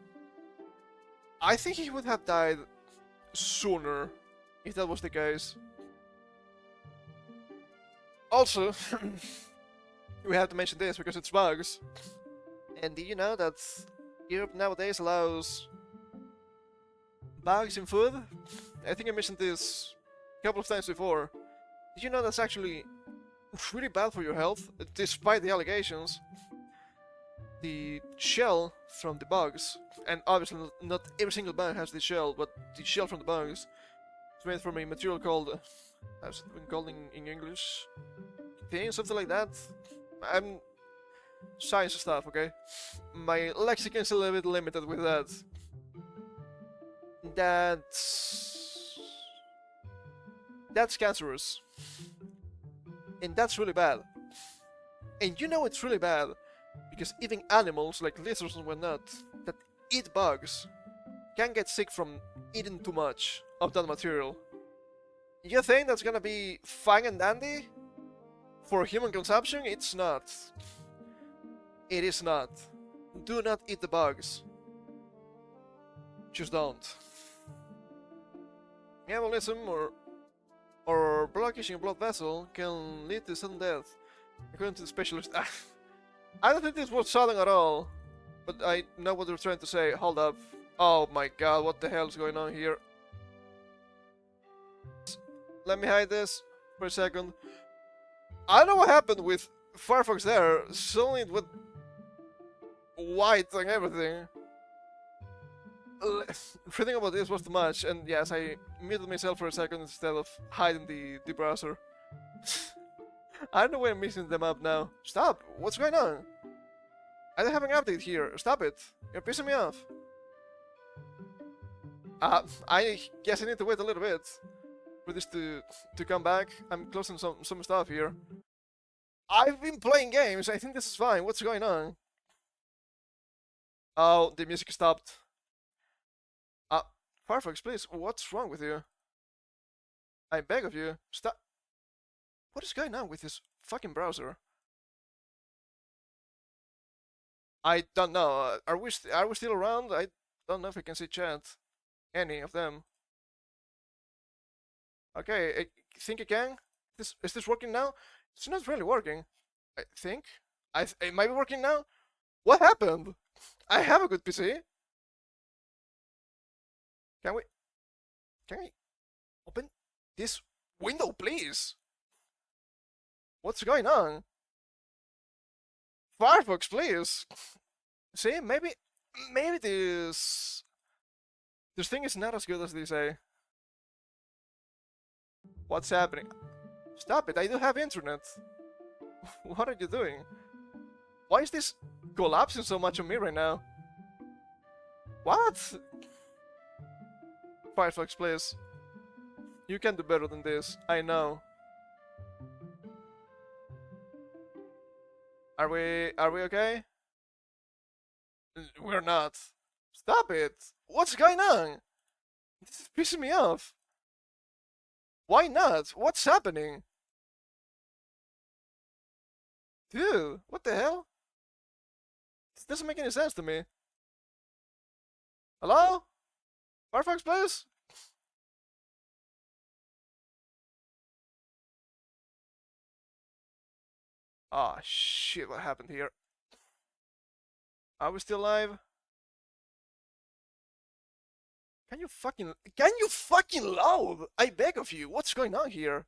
I think he would have died sooner, if that was the case. Also, we have to mention this because it's bugs. And do you know that Europe nowadays allows bugs in food? I think I mentioned this a couple of times before. Did you know that's actually really bad for your health, despite the allegations? The shell from the bugs, and obviously not every single bug has the shell, but the shell from the bugs is made from a material called, how's it been called in English? Something like that. I'm science stuff, okay? My lexicon's a little bit limited with that. That's cancerous. And that's really bad. And you know it's really bad because even animals like lizards and whatnot that eat bugs can get sick from eating too much of that material. You think that's gonna be fine and dandy? For human consumption, it's not. It is not. Do not eat the bugs. Just don't. Embolism or blockage in a blood vessel can lead to sudden death, according to the specialist. I don't think this was sudden at all, but I know what they're trying to say. Hold up. Oh my god, what the hell is going on here? Let me hide this for a second. I don't know what happened with Firefox there. Suddenly it went white and everything. Reading about this was too much, and yes, I muted myself for a second instead of hiding the browser. I don't know why I'm mixing them up now. Stop! What's going on? I don't have an update here. Stop it! You're pissing me off. I guess I need to wait a little bit for this to come back. I'm closing some stuff here. I've been playing games. I think this is fine. What's going on? Oh, the music stopped. Firefox, please. What's wrong with you? I beg of you, stop. What is going on with this fucking browser? I don't know. Are we still around? I don't know if I can see chat. Any of them. Okay, I think again. Is this working now? It's not really working. I think. It might be working now. What happened? I have a good PC. Can I open this window, please? What's going on? Firefox, please. See, maybe this thing is not as good as they say. What's happening? Stop it, I do have internet. What are you doing? Why is this collapsing so much on me right now? What? Firefox, please. You can do better than this, I know. Are we okay? We're not. Stop it! What's going on? This is pissing me off. Why not? What's happening? Dude, what the hell? This doesn't make any sense to me. Hello? Firefox, please? Ah, shit, what happened here? Are we still live? Can you fucking load? I beg of you, what's going on here?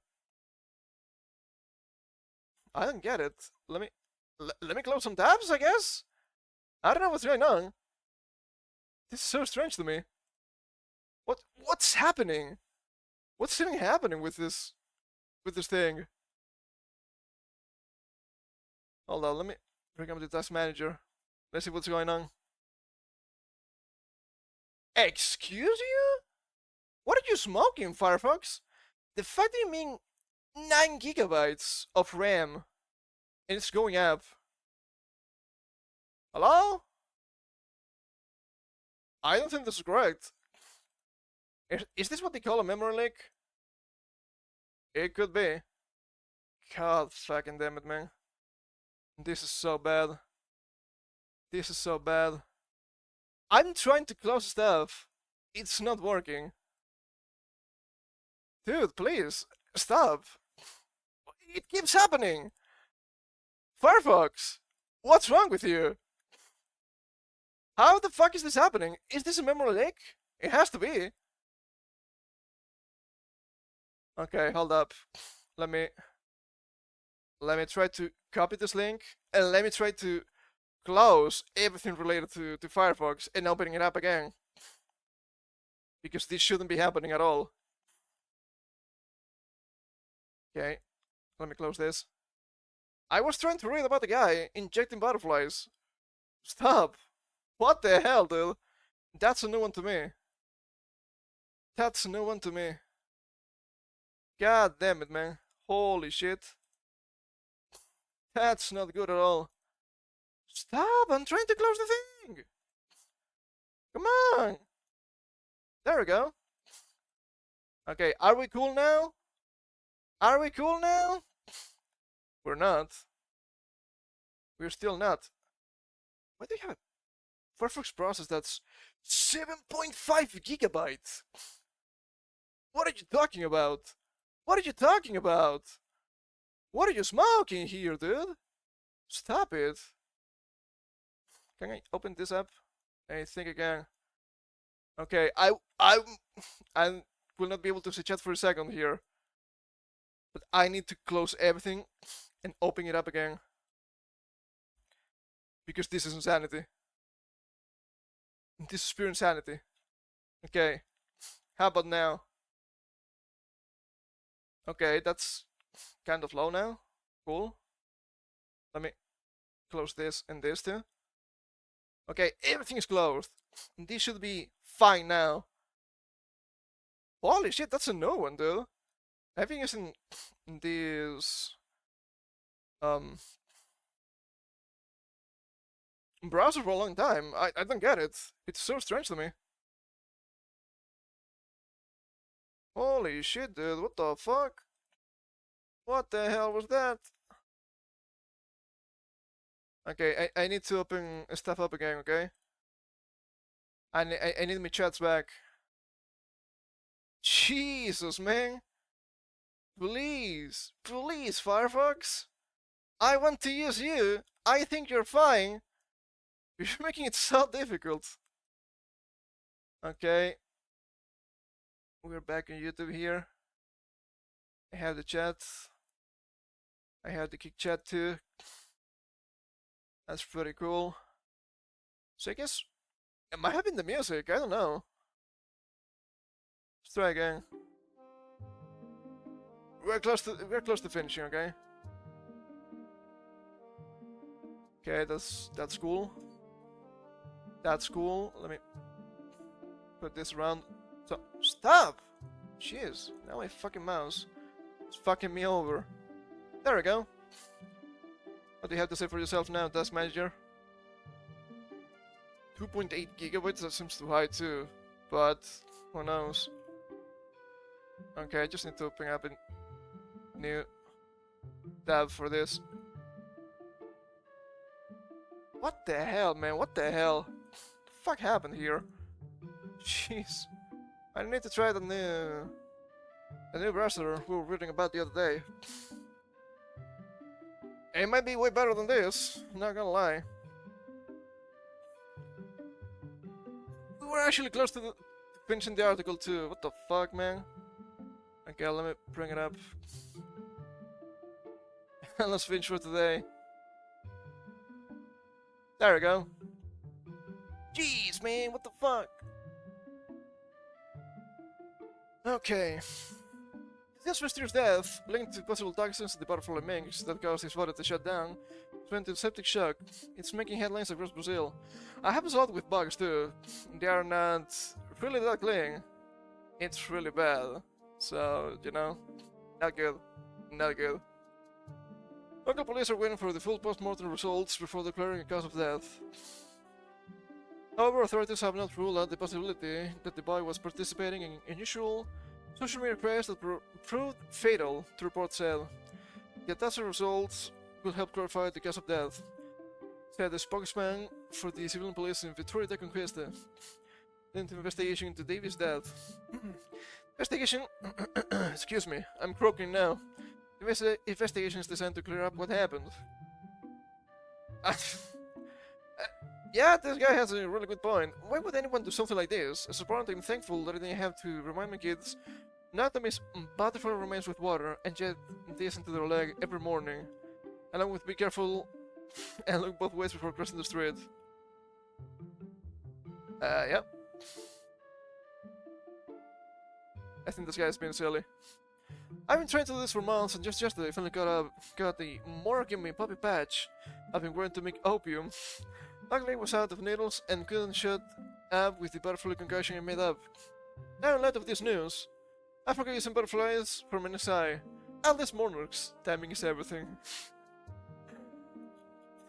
I don't get it. Let me close some tabs, I guess? I don't know what's going on. This is so strange to me. What's happening? What's even happening with this thing? Hold on, let me bring up the task manager. Let's see what's going on. Excuse you? What are you smoking, Firefox? The fact that you mean 9 gigabytes of RAM and it's going up. Hello? I don't think this is correct. Is this what they call a memory leak? It could be. God fucking damn it, man. This is so bad. This is so bad. I'm trying to close stuff. It's not working. Dude, please, stop. It keeps happening. Firefox, what's wrong with you? How the fuck is this happening? Is this a memory leak? It has to be. Okay, hold up. Let me try to copy this link and let me try to close everything related to Firefox and opening it up again. Because this shouldn't be happening at all. Okay, let me close this. I was trying to read about the guy injecting butterflies. Stop. What the hell, dude? That's a new one to me. That's a new one to me. God damn it, man. Holy shit. That's not good at all. Stop! I'm trying to close the thing! Come on! There we go. Okay, are we cool now? Are we cool now? We're not. We're still not. Why do you have a Firefox process that's 7.5 gigabytes? What are you talking about? What are you talking about? What are you smoking here, dude? Stop it. Can I open this up? I think again. Okay, I will not be able to see chat for a second here. But I need to close everything and open it up again. Because this is insanity. This is pure insanity. Okay, how about now? Okay, that's kind of low now. Cool. Let me close this and this too. Okay, everything is closed. This should be fine now. Holy shit, that's a new one, dude. I've been using this browser for a long time. I don't get it. It's so strange to me. Holy shit, dude, what the fuck? What the hell was that? Okay, I need to open stuff up again, okay? I need my chats back. Jesus, man. Please, please, Firefox. I want to use you. I think you're fine. You're making it so difficult. Okay. We're back on YouTube here. I have the chat. I have the kick chat too. That's pretty cool. So I guess, am I having the music? I don't know. Let's try again. We're close to finishing, okay? Okay, that's cool. That's cool. Let me put this around. So stop! Jeez, now my fucking mouse is fucking me over. There we go. What do you have to say for yourself now, Task Manager? 2.8 gigabytes, that seems too high too. But Who knows? Okay, I just need to open up a new tab for this. What the hell, man? What the hell? What the fuck happened here? Jeez. I need to try the new browser we were reading about the other day. It might be way better than this, not gonna lie. We were actually close to finishing the article too. What the fuck, man? Okay, let me bring it up. Let's finish for today. There we go. Jeez, man, what the fuck? Okay. This mysterious death, linked to possible toxins in the butterfly minks that caused his body to shut down, went into septic shock. It's making headlines across Brazil. I happens a lot with bugs too. They are not really that clean. It's really bad. So, you know, not good. Not good. Local police are waiting for the full post-mortem results before declaring a cause of death. However, authorities have not ruled out the possibility that the boy was participating in unusual social media crash that proved fatal, the report said. The autopsy results will help clarify the cause of death, said the spokesman for the civilian police in Vitória da Conquista. Into investigation into David's death. Investigation. Excuse me, I'm croaking now. The investigation is designed to clear up what happened. Yeah, this guy has a really good point. Why would anyone do something like this? As a parent, I'm thankful that I didn't have to remind my kids not to mix butterfly remains with water and inject this into their leg every morning. Along with be careful and look both ways before crossing the street. Yep. I think this guy's being silly. I've been trying to do this for months, and just yesterday I finally got the Morgan puppy patch I've been wearing to make opium. Luckily I was out of needles and couldn't shut up with the butterfly concoction I made up. Now in light of this news, I forgot using butterflies for my next eye. All these monarchs, timing is everything.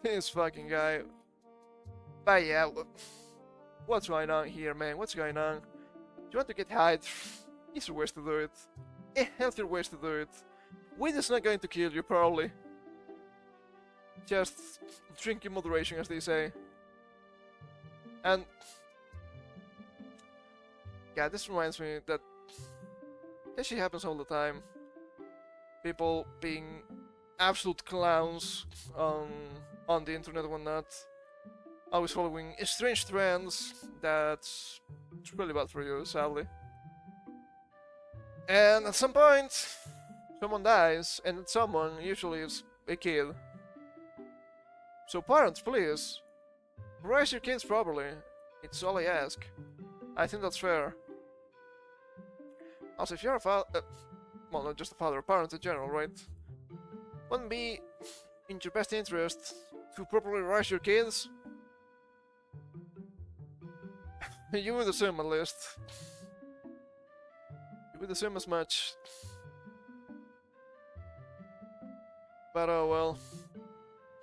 This fucking guy. But yeah, what's going on here, man? What's going on? Do you want to get high? Easier ways to do it. Healthier ways to do it. Weed is not going to kill you, probably. Just drink in moderation, as they say. And yeah, this reminds me that this shit happens all the time. People being absolute clowns on the internet and whatnot. Always following strange trends that's really bad for you, sadly. And at some point, someone dies, and that someone usually is a kid. So parents, please, raise your kids properly. It's all I ask. I think that's fair. Also, if you're a father, well, not just a father, a parent in general, right? Wouldn't be in your best interest to properly raise your kids? You would assume, at least. You would assume as much. But oh well.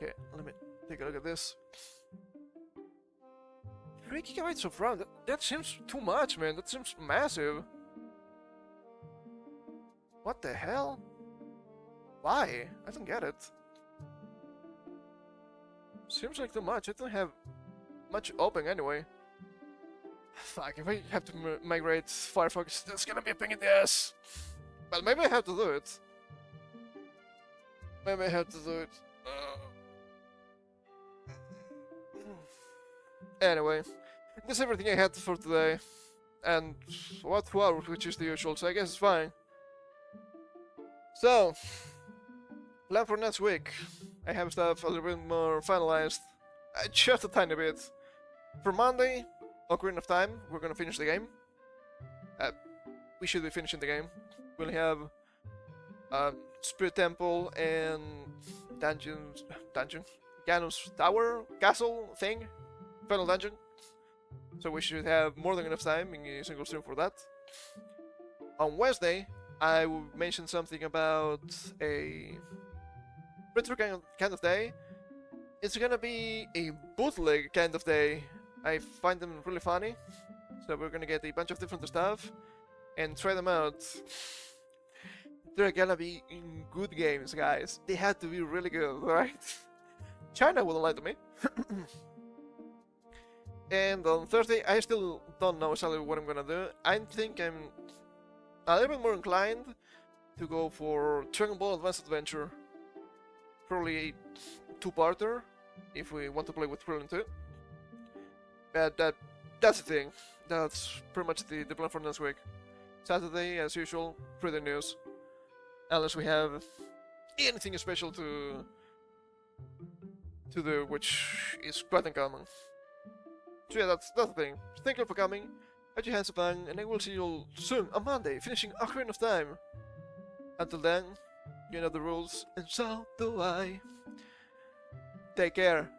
Okay, let me take a look at this. 3 gigabytes of RAM, that seems too much, man. That seems massive. What the hell? Why? I don't get it. Seems like too much. I don't have much open anyway. Fuck, if I have to migrate Firefox, that's gonna be a pain in the ass. Well, maybe I have to do it. Maybe I have to do it. Anyway, that's everything I had for today. And what 2 hours, which is the usual, so I guess it's fine. So, plan for next week. I have stuff a little bit more finalized. Just a tiny bit. For Monday, Ocarina of Time, we're gonna finish the game. We should be finishing the game. We'll have Spirit Temple and dungeon, Ganos Tower, Castle thing, Final Dungeon. So we should have more than enough time in a single stream for that. On Wednesday, I will mention something about a retro kind of day. It's gonna be a bootleg kind of day. I find them really funny, So we're gonna get a bunch of different stuff and try them out. They're gonna be good games, guys. They had to be really good, right? China wouldn't lie to me. And on Thursday, I still don't know exactly what I'm gonna do. I think I'm a little bit more inclined to go for Dragon Ball Advanced Adventure. Probably a two-parter, if we want to play with Krillin too. But that's the thing. That's pretty much the plan for next week. Saturday, as usual, pretty news. Unless we have anything special to do, which is quite uncommon. So yeah, that's the thing. Thank you for coming. Had your hands up, and I will see you all soon on Monday, finishing Ocarina of Time. Until then, you know the rules, and so do I. Take care.